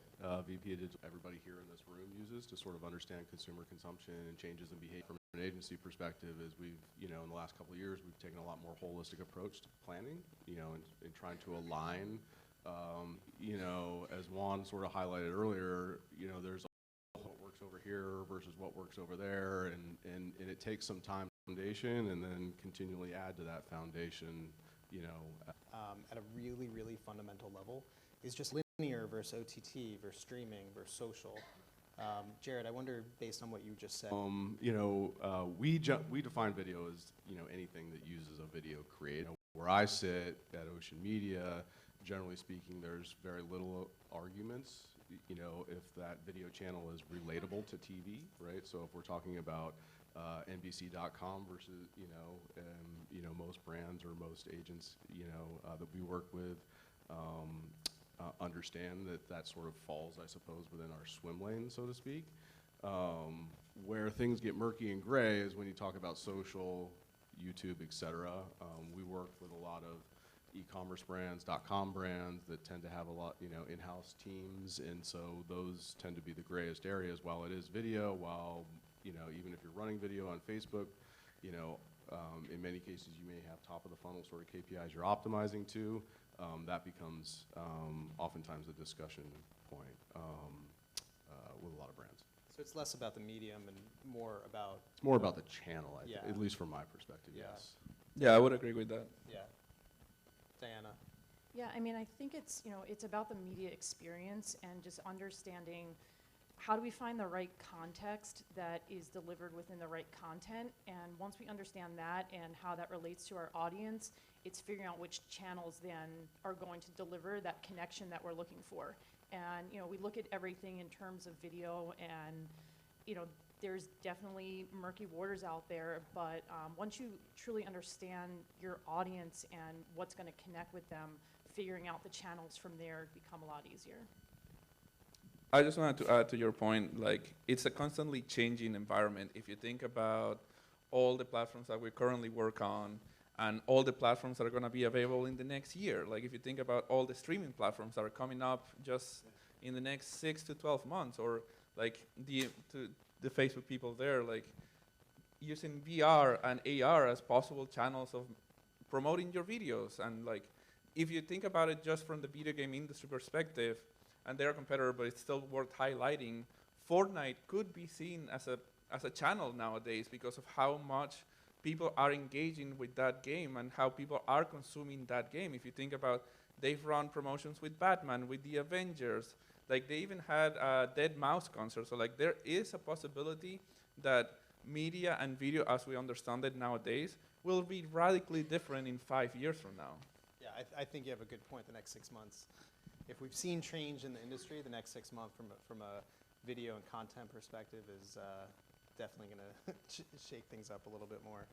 VP of Digital, everybody here in this room uses to sort of understand consumer consumption and changes in behavior. From an agency perspective, is we've, you know, in the last couple of years, we've taken a lot more holistic approach to planning, you know, and trying to align, you know, as Juan sort of highlighted earlier, you know, there's what works over here versus what works over there, and it takes some time foundation and then continually add to that foundation, you know. At a really, really fundamental level is just linear versus OTT versus streaming versus social. Jared, I wonder, based on what you just said. You know, we define video as, you know, anything that uses a video creator. Where I sit at Ocean Media, generally speaking, there's very little arguments, you know, if that video channel is relatable to TV, right? So if we're talking about NBC.com versus, you know, most brands or most agents, you know, that we work with, understand that that sort of falls, I suppose, within our swim lane, so to speak. Where things get murky and gray is when you talk about social, YouTube, et cetera. We work with a lot of e-commerce brands, .com brands that tend to have a lot, you know, in-house teams, and so those tend to be the grayest areas. While it is video, while, you know, even if you're running video on Facebook, you know, in many cases you may have top of the funnel sort of KPIs you're optimizing to. That becomes oftentimes a discussion point with a lot of brands. So it's less about the medium and more about... It's more about the channel, Yeah. at least from my perspective, Yeah. yes. Yeah, I would agree with that. Yeah. Diana? Yeah, I mean, I think it's, you know, it's about the media experience and just understanding how do we find the right context that is delivered within the right content. And once we understand that and how that relates to our audience, it's figuring out which channels then are going to deliver that connection that we're looking for. And, you know, we look at everything in terms of video, and, you know, there's definitely murky waters out there, but once you truly understand your audience and what's going to connect with them, figuring out the channels from there become a lot easier. I just wanted to add to your point, like, it's a constantly changing environment. If you think about all the platforms that we currently work on and all the platforms that are going to be available in the next year, like if you think about all the streaming platforms that are coming up just in the next 6 to 12 months, or like the Facebook people there, like using VR and AR as possible channels of promoting your videos. And like, if you think about it just from the video game industry perspective, and they're a competitor, but it's still worth highlighting, Fortnite could be seen as a channel nowadays because of how much people are engaging with that game and how people are consuming that game. If you think about, they've run promotions with Batman, with the Avengers, like they even had a Dead Mouse concert. So like there is a possibility that media and video as we understand it nowadays will be radically different in 5 years from now. Yeah, I think you have a good point the next 6 months. If we've seen change in the industry, the next 6 months from a video and content perspective is definitely going to shake things up a little bit more.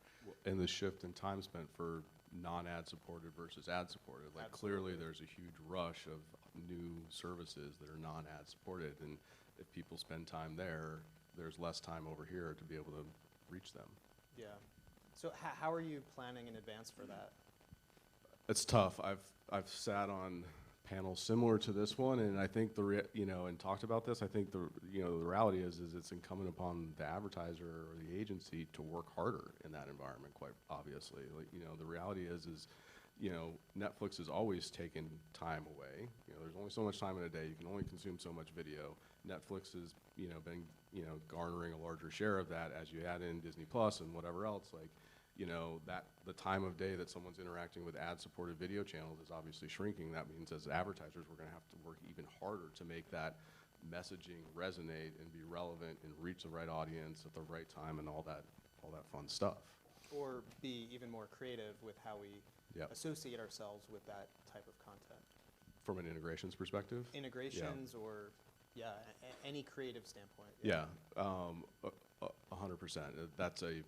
And the shift in time spent for non-ad supported versus ad supported. Like clearly there's a huge rush of new services that are non-ad supported, and if people spend time there, there's less time over here to be able to reach them. Yeah. So how are you planning in advance for that? It's tough. I've sat on panels similar to this one, and I think and talked about this. I think the reality is it's incumbent upon the advertiser or the agency to work harder in that environment. Quite obviously, like, the reality is Netflix has always taken time away. There's only so much time in a day. You can only consume so much video. Netflix has been garnering a larger share of that as you add in Disney Plus and whatever else. Like, that the time of day that someone's interacting with ad-supported video channels is obviously shrinking. That means as advertisers, we're going to have to work even harder to make that messaging resonate and be relevant and reach the right audience at the right time and all that fun stuff. Or be even more creative with how we associate ourselves with that type of content. From an integrations perspective? Integrations or, any creative standpoint. Yeah, 100%. That's a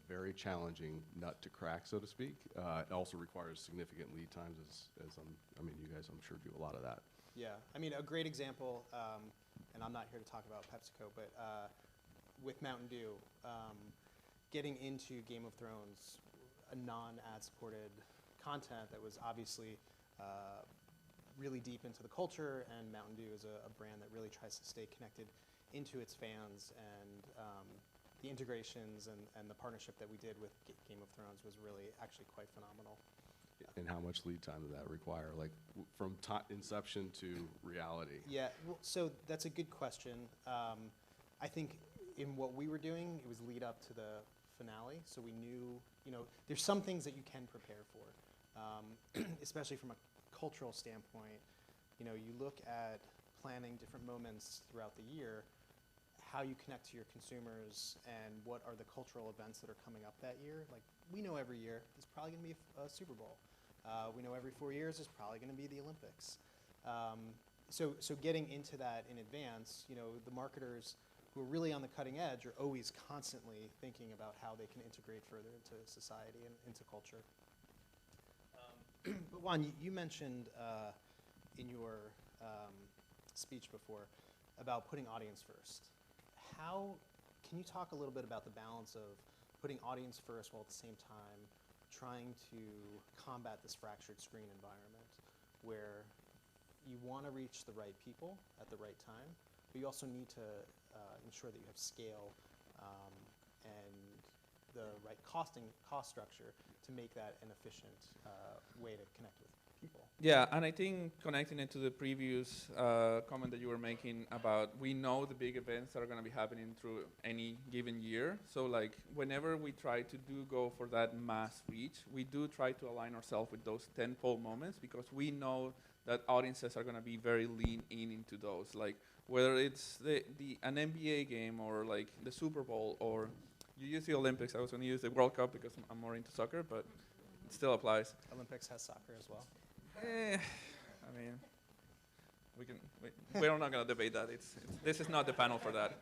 very challenging nut to crack, so to speak. It also requires significant lead times, you guys, I'm sure, do a lot of that. Yeah, I mean, a great example, and I'm not here to talk about PepsiCo, but with Mountain Dew, getting into Game of Thrones, a non-ad supported content that was obviously really deep into the culture, and Mountain Dew is a brand that really tries to stay connected into its fans, and the integrations and the partnership that we did with Game of Thrones was really actually quite phenomenal. And how much lead time did that require, like from inception to reality? Yeah, well, so that's a good question. I think in what we were doing, it was lead up to the finale, so we knew, there's some things that you can prepare for, especially from a cultural standpoint. You look at planning different moments throughout the year, how you connect to your consumers, and what are the cultural events that are coming up that year. Like, we know every year there's probably going to be a Super Bowl. We know every 4 years there's probably going to be the Olympics. So getting into that in advance, the marketers who are really on the cutting edge are always constantly thinking about how they can integrate further into society and into culture. But Juan, you mentioned in your speech before about putting audience first. Can you talk a little bit about the balance of putting audience first while at the same time trying to combat this fractured screen environment where you want to reach the right people at the right time, but you also need to ensure that you have scale and the right cost structure to make that an efficient way to connect with people. Yeah, and I think connecting it to the previous comment that you were making about, we know the big events that are going to be happening through any given year. So like whenever we try to go for that mass reach, we do try to align ourselves with those tentpole moments, because we know that audiences are going to be very lean into those. Like whether it's an NBA game or like the Super Bowl, or you use the Olympics. I was going to use the World Cup because I'm more into soccer, but it still applies. Olympics has soccer as well. I mean, we're not going to debate that. This is not the panel for that.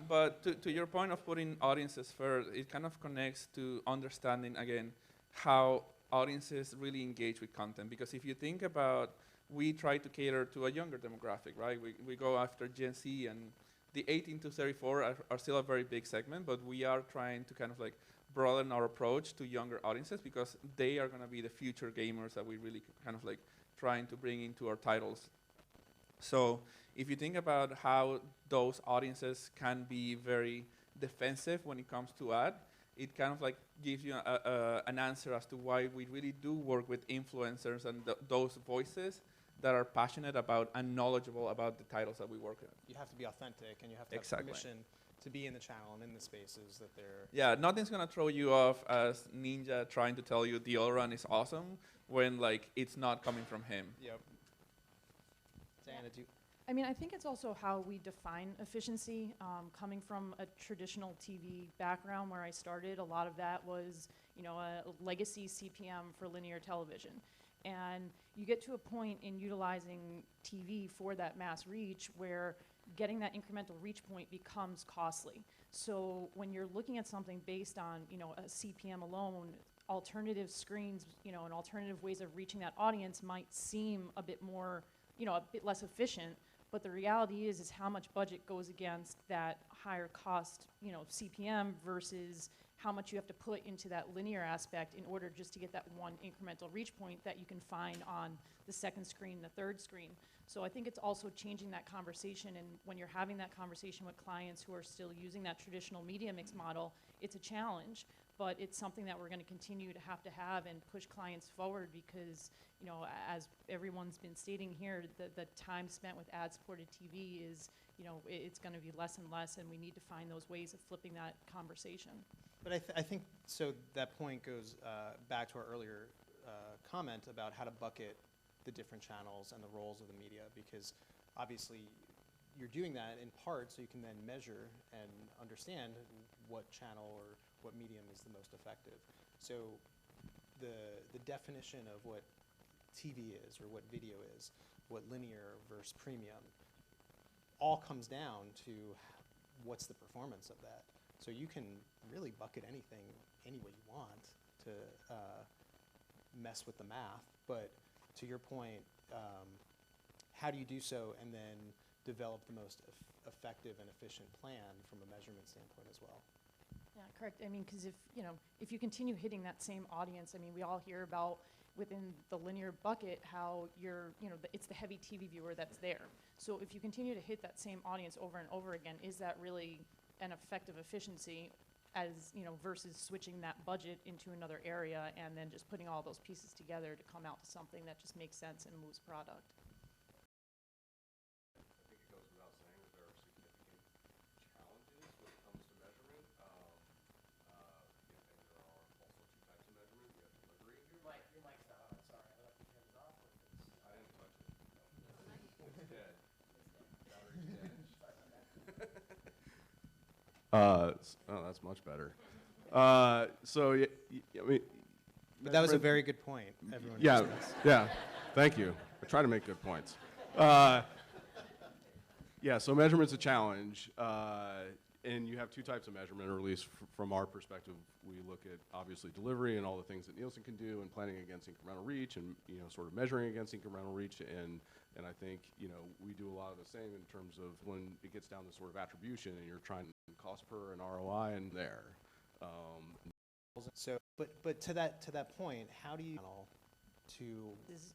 But to your point of putting audiences first, it kind of connects to understanding, again, how audiences really engage with content. Because if you think about, we try to cater to a younger demographic, right? We go after Gen Z, and the 18 to 34 are still a very big segment, but we are trying to kind of like broaden our approach to younger audiences, because they are going to be the future gamers that we really kind of like trying to bring into our titles. So if you think about how those audiences can be very defensive when it comes to ad, it kind of like gives you an answer as to why we really do work with influencers and those voices that are passionate about and knowledgeable about the titles that we work in. You have to be authentic, and you have to have permission to be in the channel and in the spaces that they're... Yeah, nothing's going to throw you off as Ninja trying to tell you the all-run is awesome when like it's not coming from him. Yep. Diana, do you... I mean, I think it's also how we define efficiency. Coming from a traditional TV background where I started, a lot of that was, a legacy CPM for linear television. And you get to a point in utilizing TV for that mass reach where getting that incremental reach point becomes costly. So when you're looking at something based on, a CPM alone, alternative screens, and alternative ways of reaching that audience might seem a bit more, a bit less efficient. But the reality is how much budget goes against that higher cost, CPM versus how much you have to put into that linear aspect in order just to get that one incremental reach point that you can find on the second screen, the third screen. So I think it's also changing that conversation, and when you're having that conversation with clients who are still using that traditional media mix model, it's a challenge, but it's something that we're going to continue to have and push clients forward because, as everyone's been stating here, the time spent with ad-supported TV is, it's going to be less and less, and we need to find those ways of flipping that conversation. But I think, so that point goes back to our earlier comment about how to bucket the different channels and the roles of the media, because obviously you're doing that in part so you can then measure and understand what channel or what medium is the most effective. So the definition of what TV is or what video is, what linear versus premium, all comes down to what's the performance of that. So you can really bucket anything any way you want to mess with the math, but to your point, how do you do so and then develop the most effective and efficient plan from a measurement standpoint as well. Yeah, correct. I mean, because if you continue hitting that same audience, I mean, we all hear about within the linear bucket how it's the heavy TV viewer that's there. So if you continue to hit that same audience over and over again, is that really an effective efficiency versus switching that budget into another area and then just putting all those pieces together to come out to something that just makes sense and moves product? I think it goes without saying that there are significant challenges when it comes to measurement. And there are also two types of measurement. You have delivery. Your mic's not on. Sorry, I don't know if you turned it off. I didn't touch it. No. It's dead. Battery's dead. Oh, that's much better. I mean, But that was a very good point. Everyone yeah, discussed. yeah. Thank you. I try to make good points. Yeah, so measurement's a challenge, and you have two types of measurement, or at least from our perspective, we look at obviously delivery and all the things that Nielsen can do, and planning against incremental reach, and sort of measuring against incremental reach, and I think we do a lot of the same in terms of when it gets down to sort of attribution, and you're trying to cost per and ROI, and there. So, but to that point, how do you Is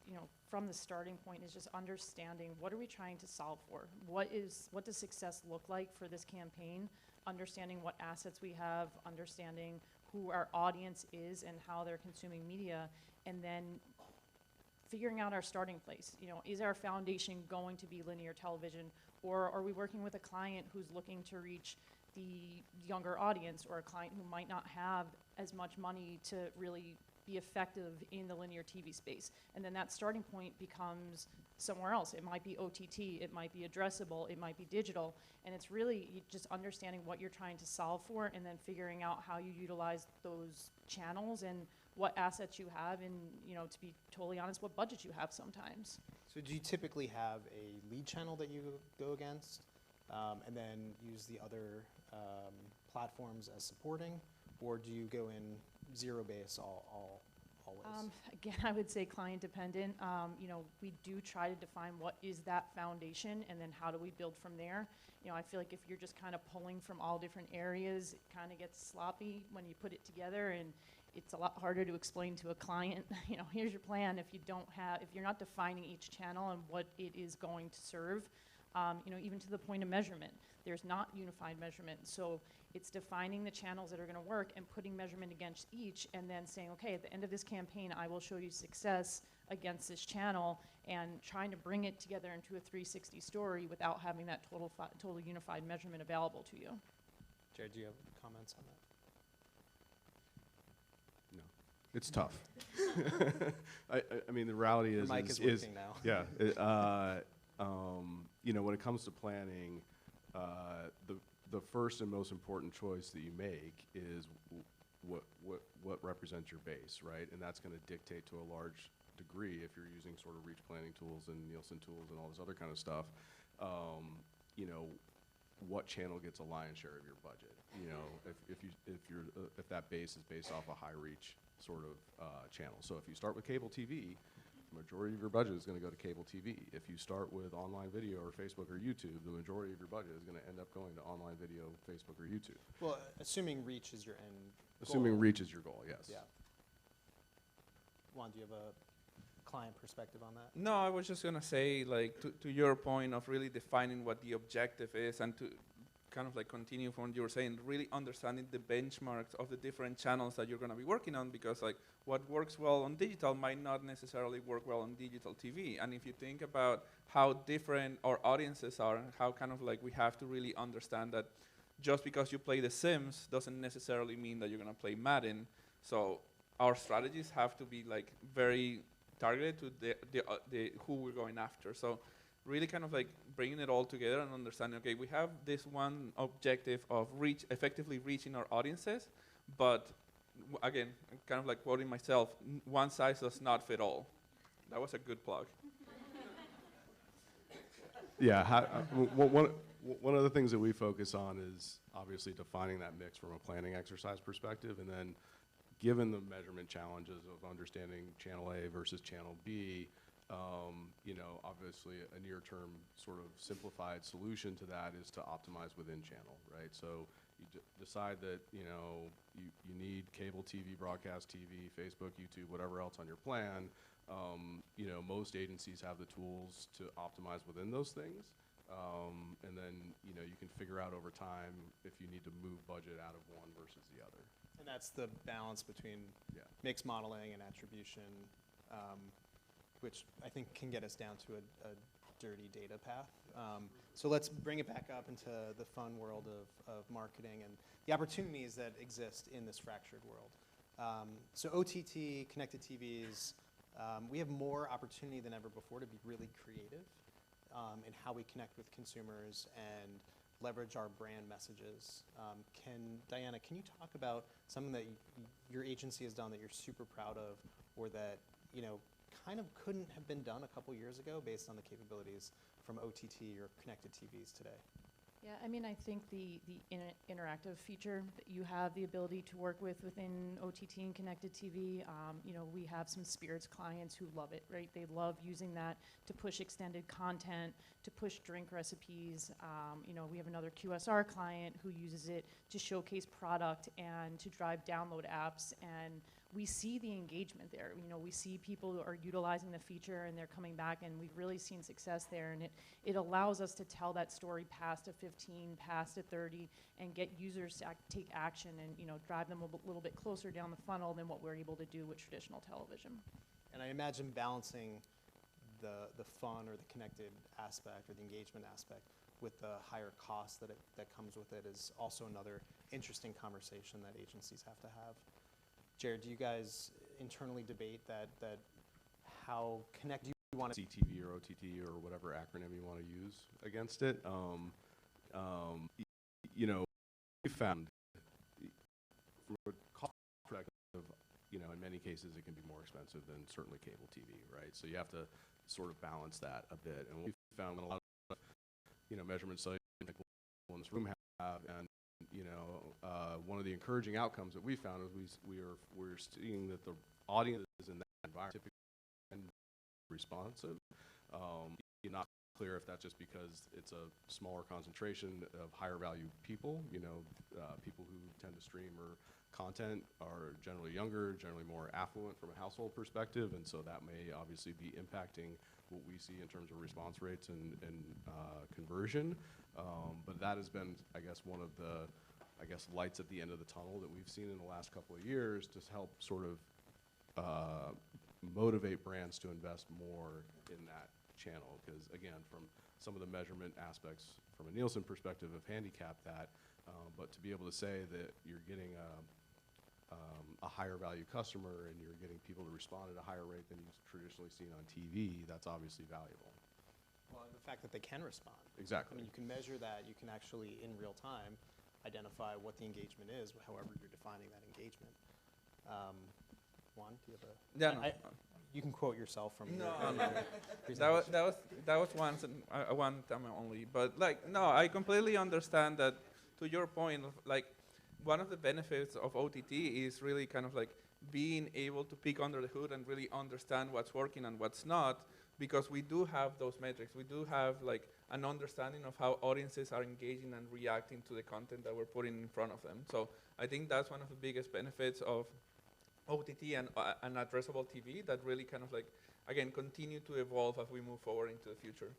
from the starting point is just understanding what are we trying to solve for? What does success look like for this campaign? Understanding what assets we have, understanding who our audience is and how they're consuming media, and then figuring out our starting place. Is our foundation going to be linear television, or are we working with a client who's looking to reach the younger audience, or a client who might not have as much money to really be effective in the linear TV space? And then that starting point becomes somewhere else. It might be OTT, it might be addressable, it might be digital, and it's really just understanding what you're trying to solve for, and then figuring out how you utilize those channels and what assets you have, and to be totally honest, what budget you have sometimes. So do you typically have a lead channel that you go against, and then use the other platforms as supporting, or do you go in zero base always? Again, I would say client dependent. We do try to define what is that foundation, and then how do we build from there. I feel like if you're just kind of pulling from all different areas, it kind of gets sloppy when you put it together, and it's a lot harder to explain to a client, here's your plan if you're not defining each channel and what it is going to serve. Even to the point of measurement, there's not unified measurement. So it's defining the channels that are going to work and putting measurement against each, and then saying, okay, at the end of this campaign, I will show you success against this channel, and trying to bring it together into a 360 story without having that total unified measurement available to you. Jared, do you have comments on that? No, it's tough. I mean, the reality is, Your mic is working now. Yeah. When it comes to planning, the first and most important choice that you make is what represents your base, right? And that's going to dictate to a large degree, if you're using sort of reach planning tools and Nielsen tools and all this other kind of stuff, what channel gets a lion's share of your budget. If that base is based off a high reach sort of channel. So if you start with cable TV, the majority of your budget is going to go to cable TV. If you start with online video or Facebook or YouTube, the majority of your budget is going to end up going to online video, Facebook or YouTube. Well, assuming reach is your end goal. Assuming reach is your goal, yes. Yeah. Juan, do you have a client perspective on that? No, I was just gonna say, to your point of really defining what the objective is, and to kind of continue from what you were saying, really understanding the benchmarks of the different channels that you're gonna be working on, because what works well on digital might not necessarily work well on digital TV. And if you think about how different our audiences are, and how kind of we have to really understand that just because you play The Sims doesn't necessarily mean that you're gonna play Madden. So our strategies have to be very targeted to the who we're going after. So really kind of bringing it all together and understanding, okay, we have this one objective of effectively reaching our audiences, but again, kind of quoting myself, one size does not fit all. That was a good plug. Yeah, one of the things that we focus on is obviously defining that mix from a planning exercise perspective, and then given the measurement challenges of understanding channel A versus channel B, You know, obviously a near-term sort of simplified solution to that is to optimize within channel, right? So you decide that, you know, you need cable TV, broadcast TV, Facebook, YouTube, whatever else on your plan. You know, most agencies have the tools to optimize within those things. And then, you know, you can figure out over time if you need to move budget out of one versus the other. And that's the balance between Yeah. mix modeling and attribution, which I think can get us down to a dirty data path. So let's bring it back up into the fun world of marketing and the opportunities that exist in this fractured world. So OTT, connected TVs, we have more opportunity than ever before to be really creative in how we connect with consumers and leverage our brand messages. Diana, can you talk about something that your agency has done that you're super proud of, or that, you know, kind of couldn't have been done a couple years ago based on the capabilities from OTT or connected TVs today? Yeah, I mean, I think the interactive feature that you have the ability to work within OTT and connected TV, you know, we have some Spirits clients who love it, right? They love using that to push extended content, to push drink recipes. You know, we have another QSR client who uses it to showcase product and to drive download apps, and we see the engagement there. You know, we see people who are utilizing the feature and they're coming back, and we've really seen success there. And it allows us to tell that story past a 15, past a 30, and get users to take action and, you know, drive them a little bit closer down the funnel than what we're able to do with traditional television. And I imagine balancing the fun or the connected aspect or the engagement aspect with the higher cost that comes with it is also another interesting conversation that agencies have to have. Jared, do you guys internally debate that how connected you want to CTV or OTT or whatever acronym you want to use against it? You know, we found from a cost perspective, you know, in many cases it can be more expensive than certainly cable TV, right? So you have to sort of balance that a bit. And what we found a lot of, you know, measurement studies like in this room have, and you know, one of the encouraging outcomes that we found is we're seeing that the audience in that environment typically and responsive. You're not clear if that's just because it's a smaller concentration of higher value people. You know, people who tend to stream or content are generally younger, generally more affluent from a household perspective, and so that may obviously be impacting what we see in terms of response rates and conversion. But that has been, I guess, one of the, lights at the end of the tunnel that we've seen in the last couple of years to help sort of motivate brands to invest more in that channel. Because again, from some of the measurement aspects from a Nielsen perspective have handicapped that, but to be able to say that you're getting a higher value customer and you're getting people to respond at a higher rate than you've traditionally seen on TV, that's obviously valuable. Well, the fact that they can respond. Exactly. I mean, you can measure that. You can actually, in real time, identify what the engagement is, however you're defining that engagement. Juan, do you have a... Yeah, no. You can quote yourself from No, your no. presentation. that was once and one time only. But like, no, I completely understand that. To your point, of, like, one of the benefits of OTT is really kind of like being able to peek under the hood and really understand what's working and what's not, because we do have those metrics. We do have like an understanding of how audiences are engaging and reacting to the content that we're putting in front of them. So I think that's one of the biggest benefits of OTT and addressable TV that really kind of like, again, continue to evolve as we move forward into the future.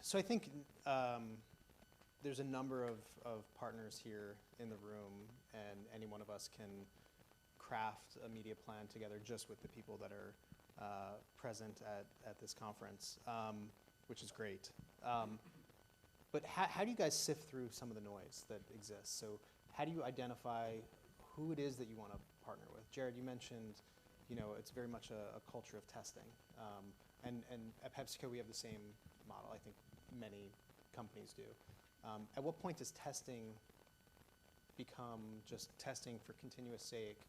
So I think there's a number of partners here in the room, and any one of us can craft a media plan together just with the people that are present at this conference, which is great. But how do you guys sift through some of the noise that exists? So how do you identify who it is that you want to partner with? Jared, you mentioned, you know, it's very much a culture of testing. And at PepsiCo, we have the same model. I think many companies do. At what point does testing become just testing for continuous sake,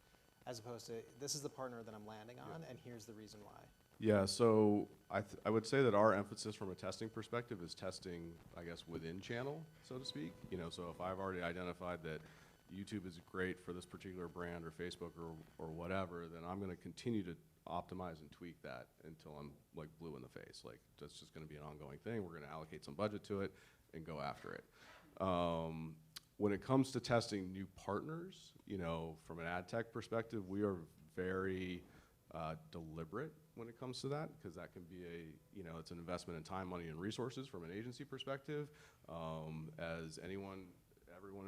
as opposed to this is the partner that I'm landing on, and here's the reason why? Yeah, so I would say that our emphasis from a testing perspective is testing, I guess, within channel, so to speak. You know, so if I've already identified that, YouTube is great for this particular brand or Facebook or whatever, then I'm going to continue to optimize and tweak that until I'm like blue in the face. Like that's just going to be an ongoing thing. We're going to allocate some budget to it and go after it. When it comes to testing new partners, you know, from an ad tech perspective, we are very deliberate when it comes to that, because that can be it's an investment in time, money, and resources from an agency perspective. As everyone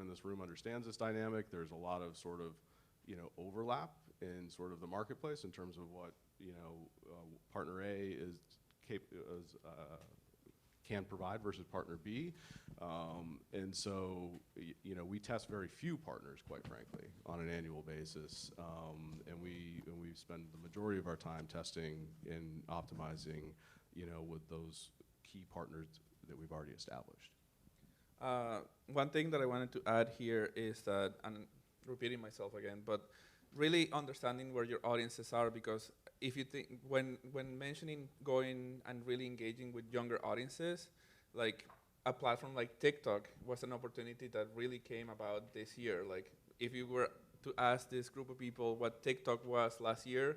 in this room understands this dynamic, there's a lot of sort of, overlap in sort of the marketplace in terms of what, partner A can provide versus partner B. And so, we test very few partners, quite frankly, on an annual basis. And we spend the majority of our time testing and optimizing, with those key partners that we've already established. One thing that I wanted to add here is that, and repeating myself again, but really understanding where your audiences are, because if you think, when mentioning going and really engaging with younger audiences, like a platform like TikTok was an opportunity that really came about this year. Like if you were to ask this group of people what TikTok was last year,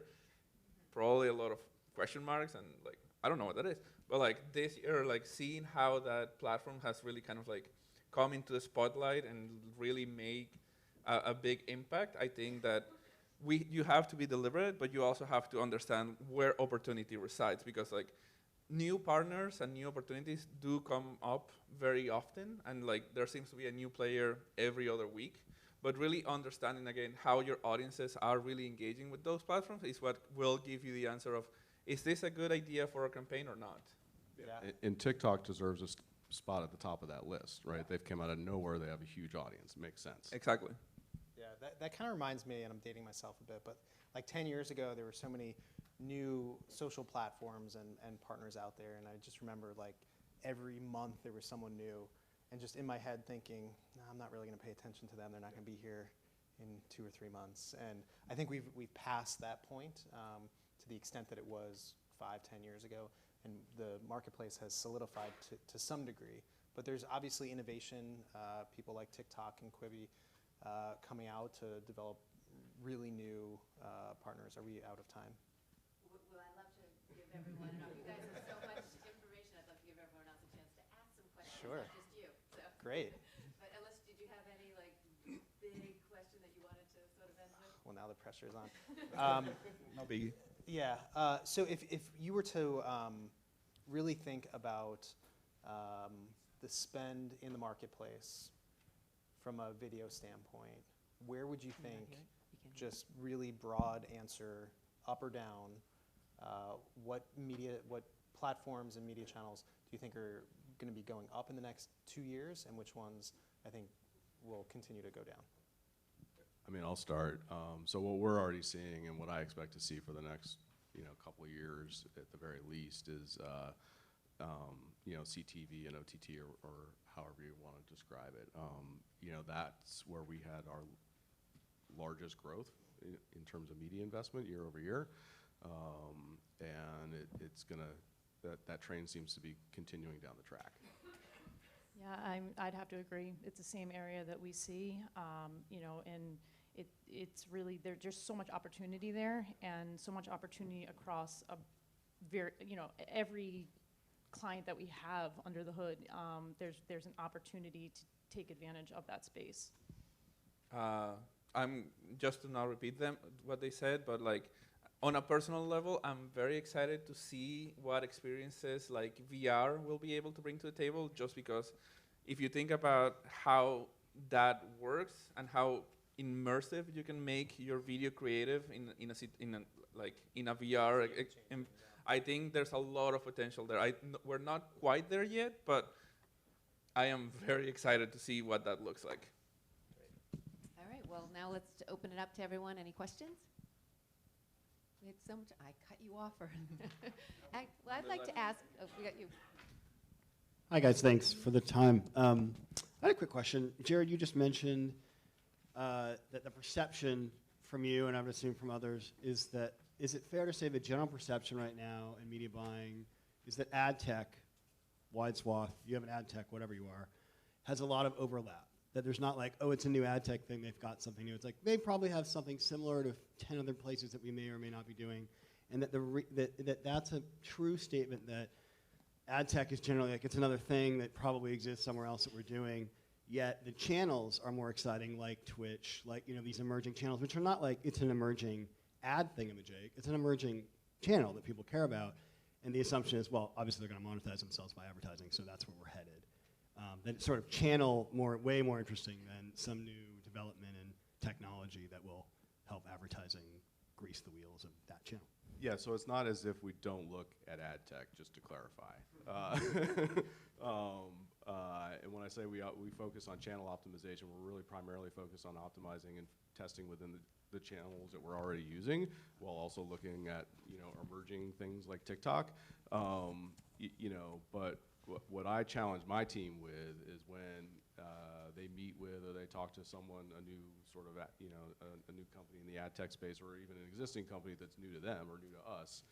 probably a lot of question marks and like, I don't know what that is. But like this year, like seeing how that platform has really kind of like come into the spotlight and really make a big impact, I think that you have to be deliberate, but you also have to understand where opportunity resides, because like new partners and new opportunities do come up very often, and like there seems to be a new player every other week. But really understanding again how your audiences are really engaging with those platforms is what will give you the answer of, is this a good idea for a campaign or not? Yeah. And TikTok deserves a spot at the top of that list, right? They've come out of nowhere. They have a huge audience. Makes sense. Exactly. Yeah, that kind of reminds me, and I'm dating myself a bit, but like 10 years ago, there were so many new social platforms and partners out there, and I just remember like every month there was someone new, and just in my head thinking, no, I'm not really going to pay attention to them. They're not going to be here in 2 or 3 months. And I think we've passed that point to the extent that it was 5, 10 years ago, and the marketplace has solidified to some degree. But there's obviously innovation, people like TikTok and Quibi coming out to develop really new partners. Are we out of time? Well, I'd love to give everyone, you guys have so much information, I'd love to give everyone else a chance to ask some questions, Sure. not just you. So. Great. But unless, did you have any like big question that you wanted to sort of end with? Well, now the pressure's on. No biggie. Yeah. So if you were to really think about the spend in the marketplace from a video standpoint, where would you think, just really broad answer, up or down, what platforms and media channels do you think are going to be going up in the next 2 years, and which ones I think will continue to go down? I mean, I'll start. So what we're already seeing and what I expect to see for the next, couple of years at the very least is, CTV and OTT or however you want to describe it. That's where we had our largest growth in terms of media investment year over year. And it's gonna, that train seems to be continuing down the track. Yeah, I'd have to agree. It's the same area that we see, and it's really, there's just so much opportunity there, and so much opportunity across every client that we have under the hood. There's an opportunity to take advantage of that space. I'm just to not repeat what they said, but like on a personal level, I'm very excited to see what experiences like VR will be able to bring to the table, just because if you think about how that works and how immersive you can make your video creative in a VR, I think there's a lot of potential there. We're not quite there yet, but I am very excited to see what that looks like. All right, well, now let's open it up to everyone. Any questions? We had so much, I cut you off. I'd like to ask, we got you. Hi guys, thanks for the time. I had a quick question. Jared, you just mentioned that the perception from you, and I would assume from others, is it fair to say the general perception right now in media buying is that ad tech, wide swath, you have an ad tech, whatever you are, has a lot of overlap that there's not like, oh, it's a new ad tech thing, they've got something new. It's like they probably have something similar to 10 other places that we may or may not be doing, and that that's a true statement that ad tech is generally like it's another thing that probably exists somewhere else that we're doing. Yet the channels are more exciting, like Twitch, like these emerging channels, which are not like it's an emerging ad thingamajig. It's an emerging channel that people care about, and the assumption is, well, obviously they're going to monetize themselves by advertising, so that's where we're headed. That it's sort of channel way more interesting than some new development in technology that will help advertising grease the wheels of that channel. Yeah, so it's not as if we don't look at ad tech, just to clarify. And when I say we focus on channel optimization, we're really primarily focused on optimizing and testing within the channels that we're already using, while also looking at emerging things like TikTok. But what I challenge my team with is when they meet with or they talk to someone, a new sort of a new company in the ad tech space, or even an existing company that's new to them or new to us,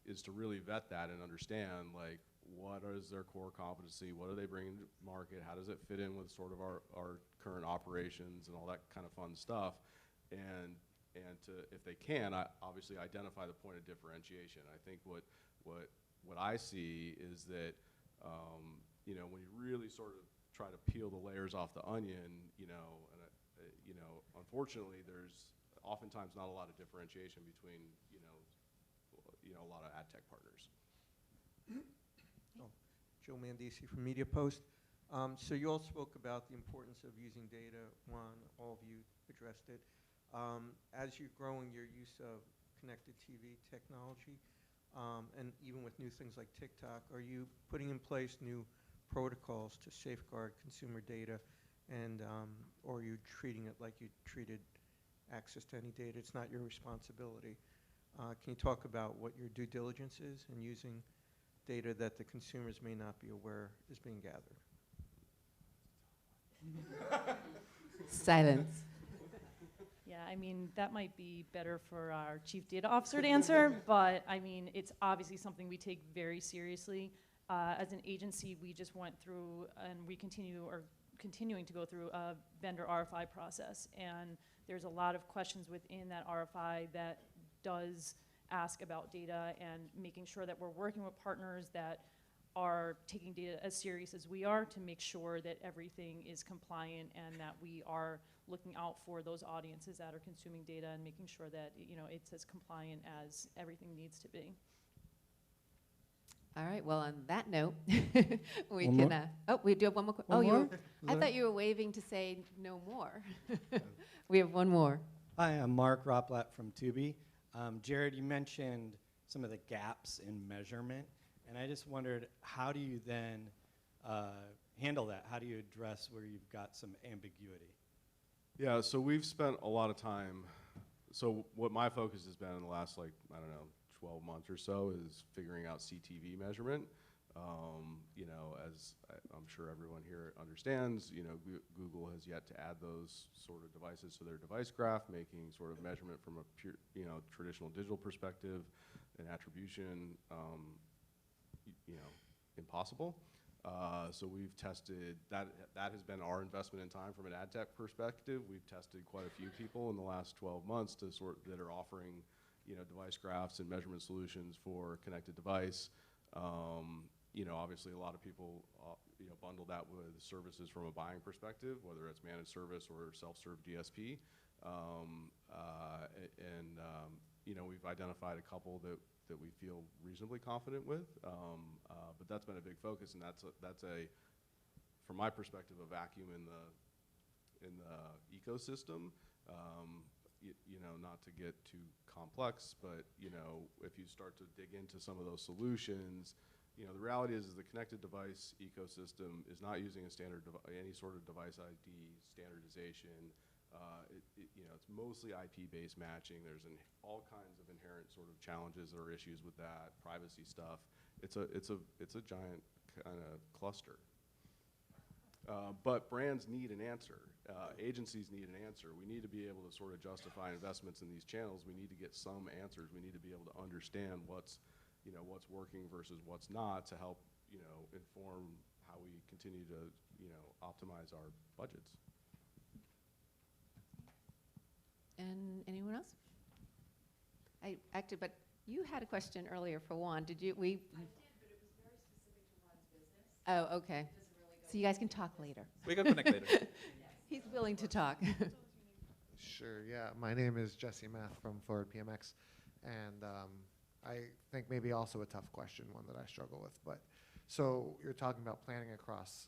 is to really vet that and understand like what is their core competency, what are they bringing to market, how does it fit in with sort of our current operations and all that kind of fun stuff, and to, if they can, obviously identify the point of differentiation. I think what I see is that when you really sort of try to peel the layers off the onion, unfortunately there's oftentimes not a lot of differentiation between a lot of ad tech partners. Joe Mandisi from Media Post. So you all spoke about the importance of using data. All of you addressed it. As you're growing your use of connected TV technology, and even with new things like TikTok, are you putting in place new protocols to safeguard consumer data, and or are you treating it like you treated access to any data? It's not your responsibility. Can you talk about what your due diligence is in using data that the consumers may not be aware is being gathered? Silence. Yeah, I mean, that might be better for our chief data officer to answer, but I mean, it's obviously something we take very seriously. As an agency, we just went through, and we continuing to go through a vendor RFI process, and there's a lot of questions within that RFI that does ask about data and making sure that we're working with partners that are taking data as serious as we are to make sure that everything is compliant and that we are looking out for those audiences that are consuming data and making sure that it's as compliant as everything needs to be. All right. Well, on that note, we One can. more? Oh, we do have one more. One more? I thought you were waving to say no more. We have one more. Hi, I'm Mark Roplat from Tubi. Jared, you mentioned some of the gaps in measurement, and I just wondered, how do you then handle that? How do you address where you've got some ambiguity? Yeah, so we've spent a lot of time. So what my focus has been in the last 12 months or so is figuring out CTV measurement. As I'm sure everyone here understands, Google has yet to add those sort of devices to their device graph, making sort of measurement from a pure, traditional digital perspective and attribution, impossible. So we've tested that. That has been our investment in time from an ad tech perspective. We've tested quite a few people in the last 12 months that are offering, device graphs and measurement solutions for connected device. Obviously a lot of people, bundle that with services from a buying perspective, whether it's managed service or self-serve DSP. We've identified a couple that we feel reasonably confident with, but that's been a big focus, and that's from my perspective, a vacuum in the ecosystem. Not to get too complex, but if you start to dig into some of those solutions, the reality is the connected device ecosystem is not using any sort of device ID standardization. It's mostly IP-based matching. There's all kinds of inherent sort of challenges or issues with that, privacy stuff. It's a giant kind of cluster. But brands need an answer. Agencies need an answer. We need to be able to sort of justify investments in these channels. We need to get some answers. We need to be able to understand what's working versus what's not to help, inform how we continue to optimize our budgets. And anyone else? But you had a question earlier for Juan. Did you? I did, but it was very specific to Juan's business. Oh, okay. So you guys can talk later. We can connect later. He's willing to talk. Sure, yeah. My name is Jesse Math from Forward PMX, and I think maybe also a tough question, one that I struggle with. But so you're talking about planning across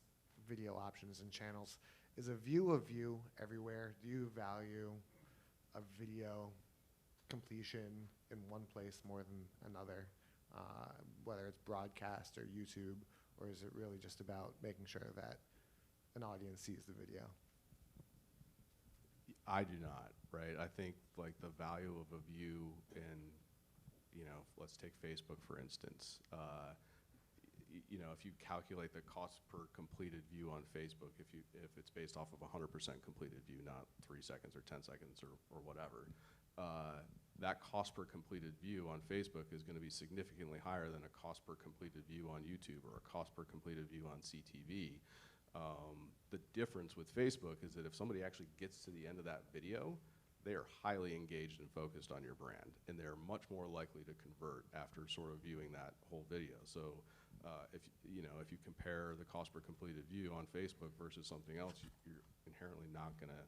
video options and channels. Is a view of you everywhere? Do you value a video completion in one place more than another, whether it's broadcast or YouTube, or is it really just about making sure that an audience sees the video? I do not, right? I think like the value of a view in, let's take Facebook for instance. If you calculate the cost per completed view on Facebook, if it's based off of 100% completed view, not 3 seconds or 10 seconds or whatever, that cost per completed view on Facebook is going to be significantly higher than a cost per completed view on YouTube or a cost per completed view on CTV. The difference with Facebook is that if somebody actually gets to the end of that video, they are highly engaged and focused on your brand, and they're much more likely to convert after sort of viewing that whole video. So if you compare the cost per completed view on Facebook versus something else, you're inherently not going to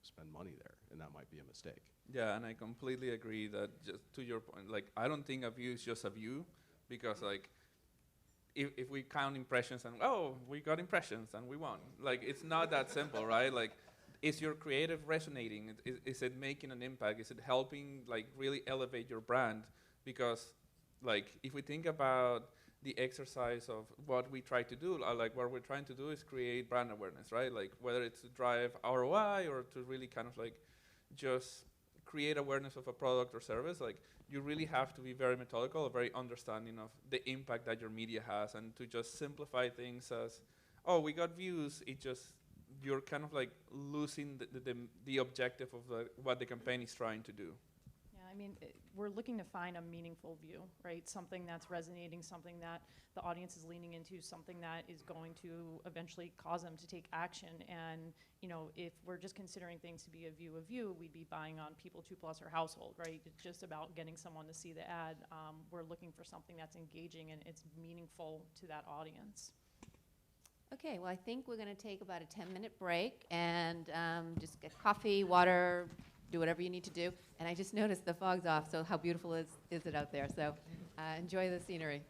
spend money there, and that might be a mistake. Yeah, and I completely agree that, just to your point, like, I don't think a view is just a view, because like, if we count impressions and, oh, we got impressions and we won. Like, it's not that simple, right? Like, is your creative resonating? Is it making an impact? Is it helping, like, really elevate your brand? Because, like, if we think about the exercise of what we try to do, like, what we're trying to do is create brand awareness, right? Like, whether it's to drive ROI or to really kind of, like, just create awareness of a product or service, like, you really have to be very methodical, very understanding of the impact that your media has, and to just simplify things as, oh, we got views, you're kind of like losing the objective of what the campaign is trying to do. Yeah, I mean, we're looking to find a meaningful view, right? Something that's resonating, something that the audience is leaning into, something that is going to eventually cause them to take action. And, if we're just considering things to be a view, we'd be buying on People 2 Plus or Household, right? It's just about getting someone to see the ad. We're looking for something that's engaging and it's meaningful to that audience. Okay, well, I think we're going to take about a 10-minute break and just get coffee, water, do whatever you need to do. And I just noticed the fog's off, so how beautiful is it out there? So enjoy the scenery.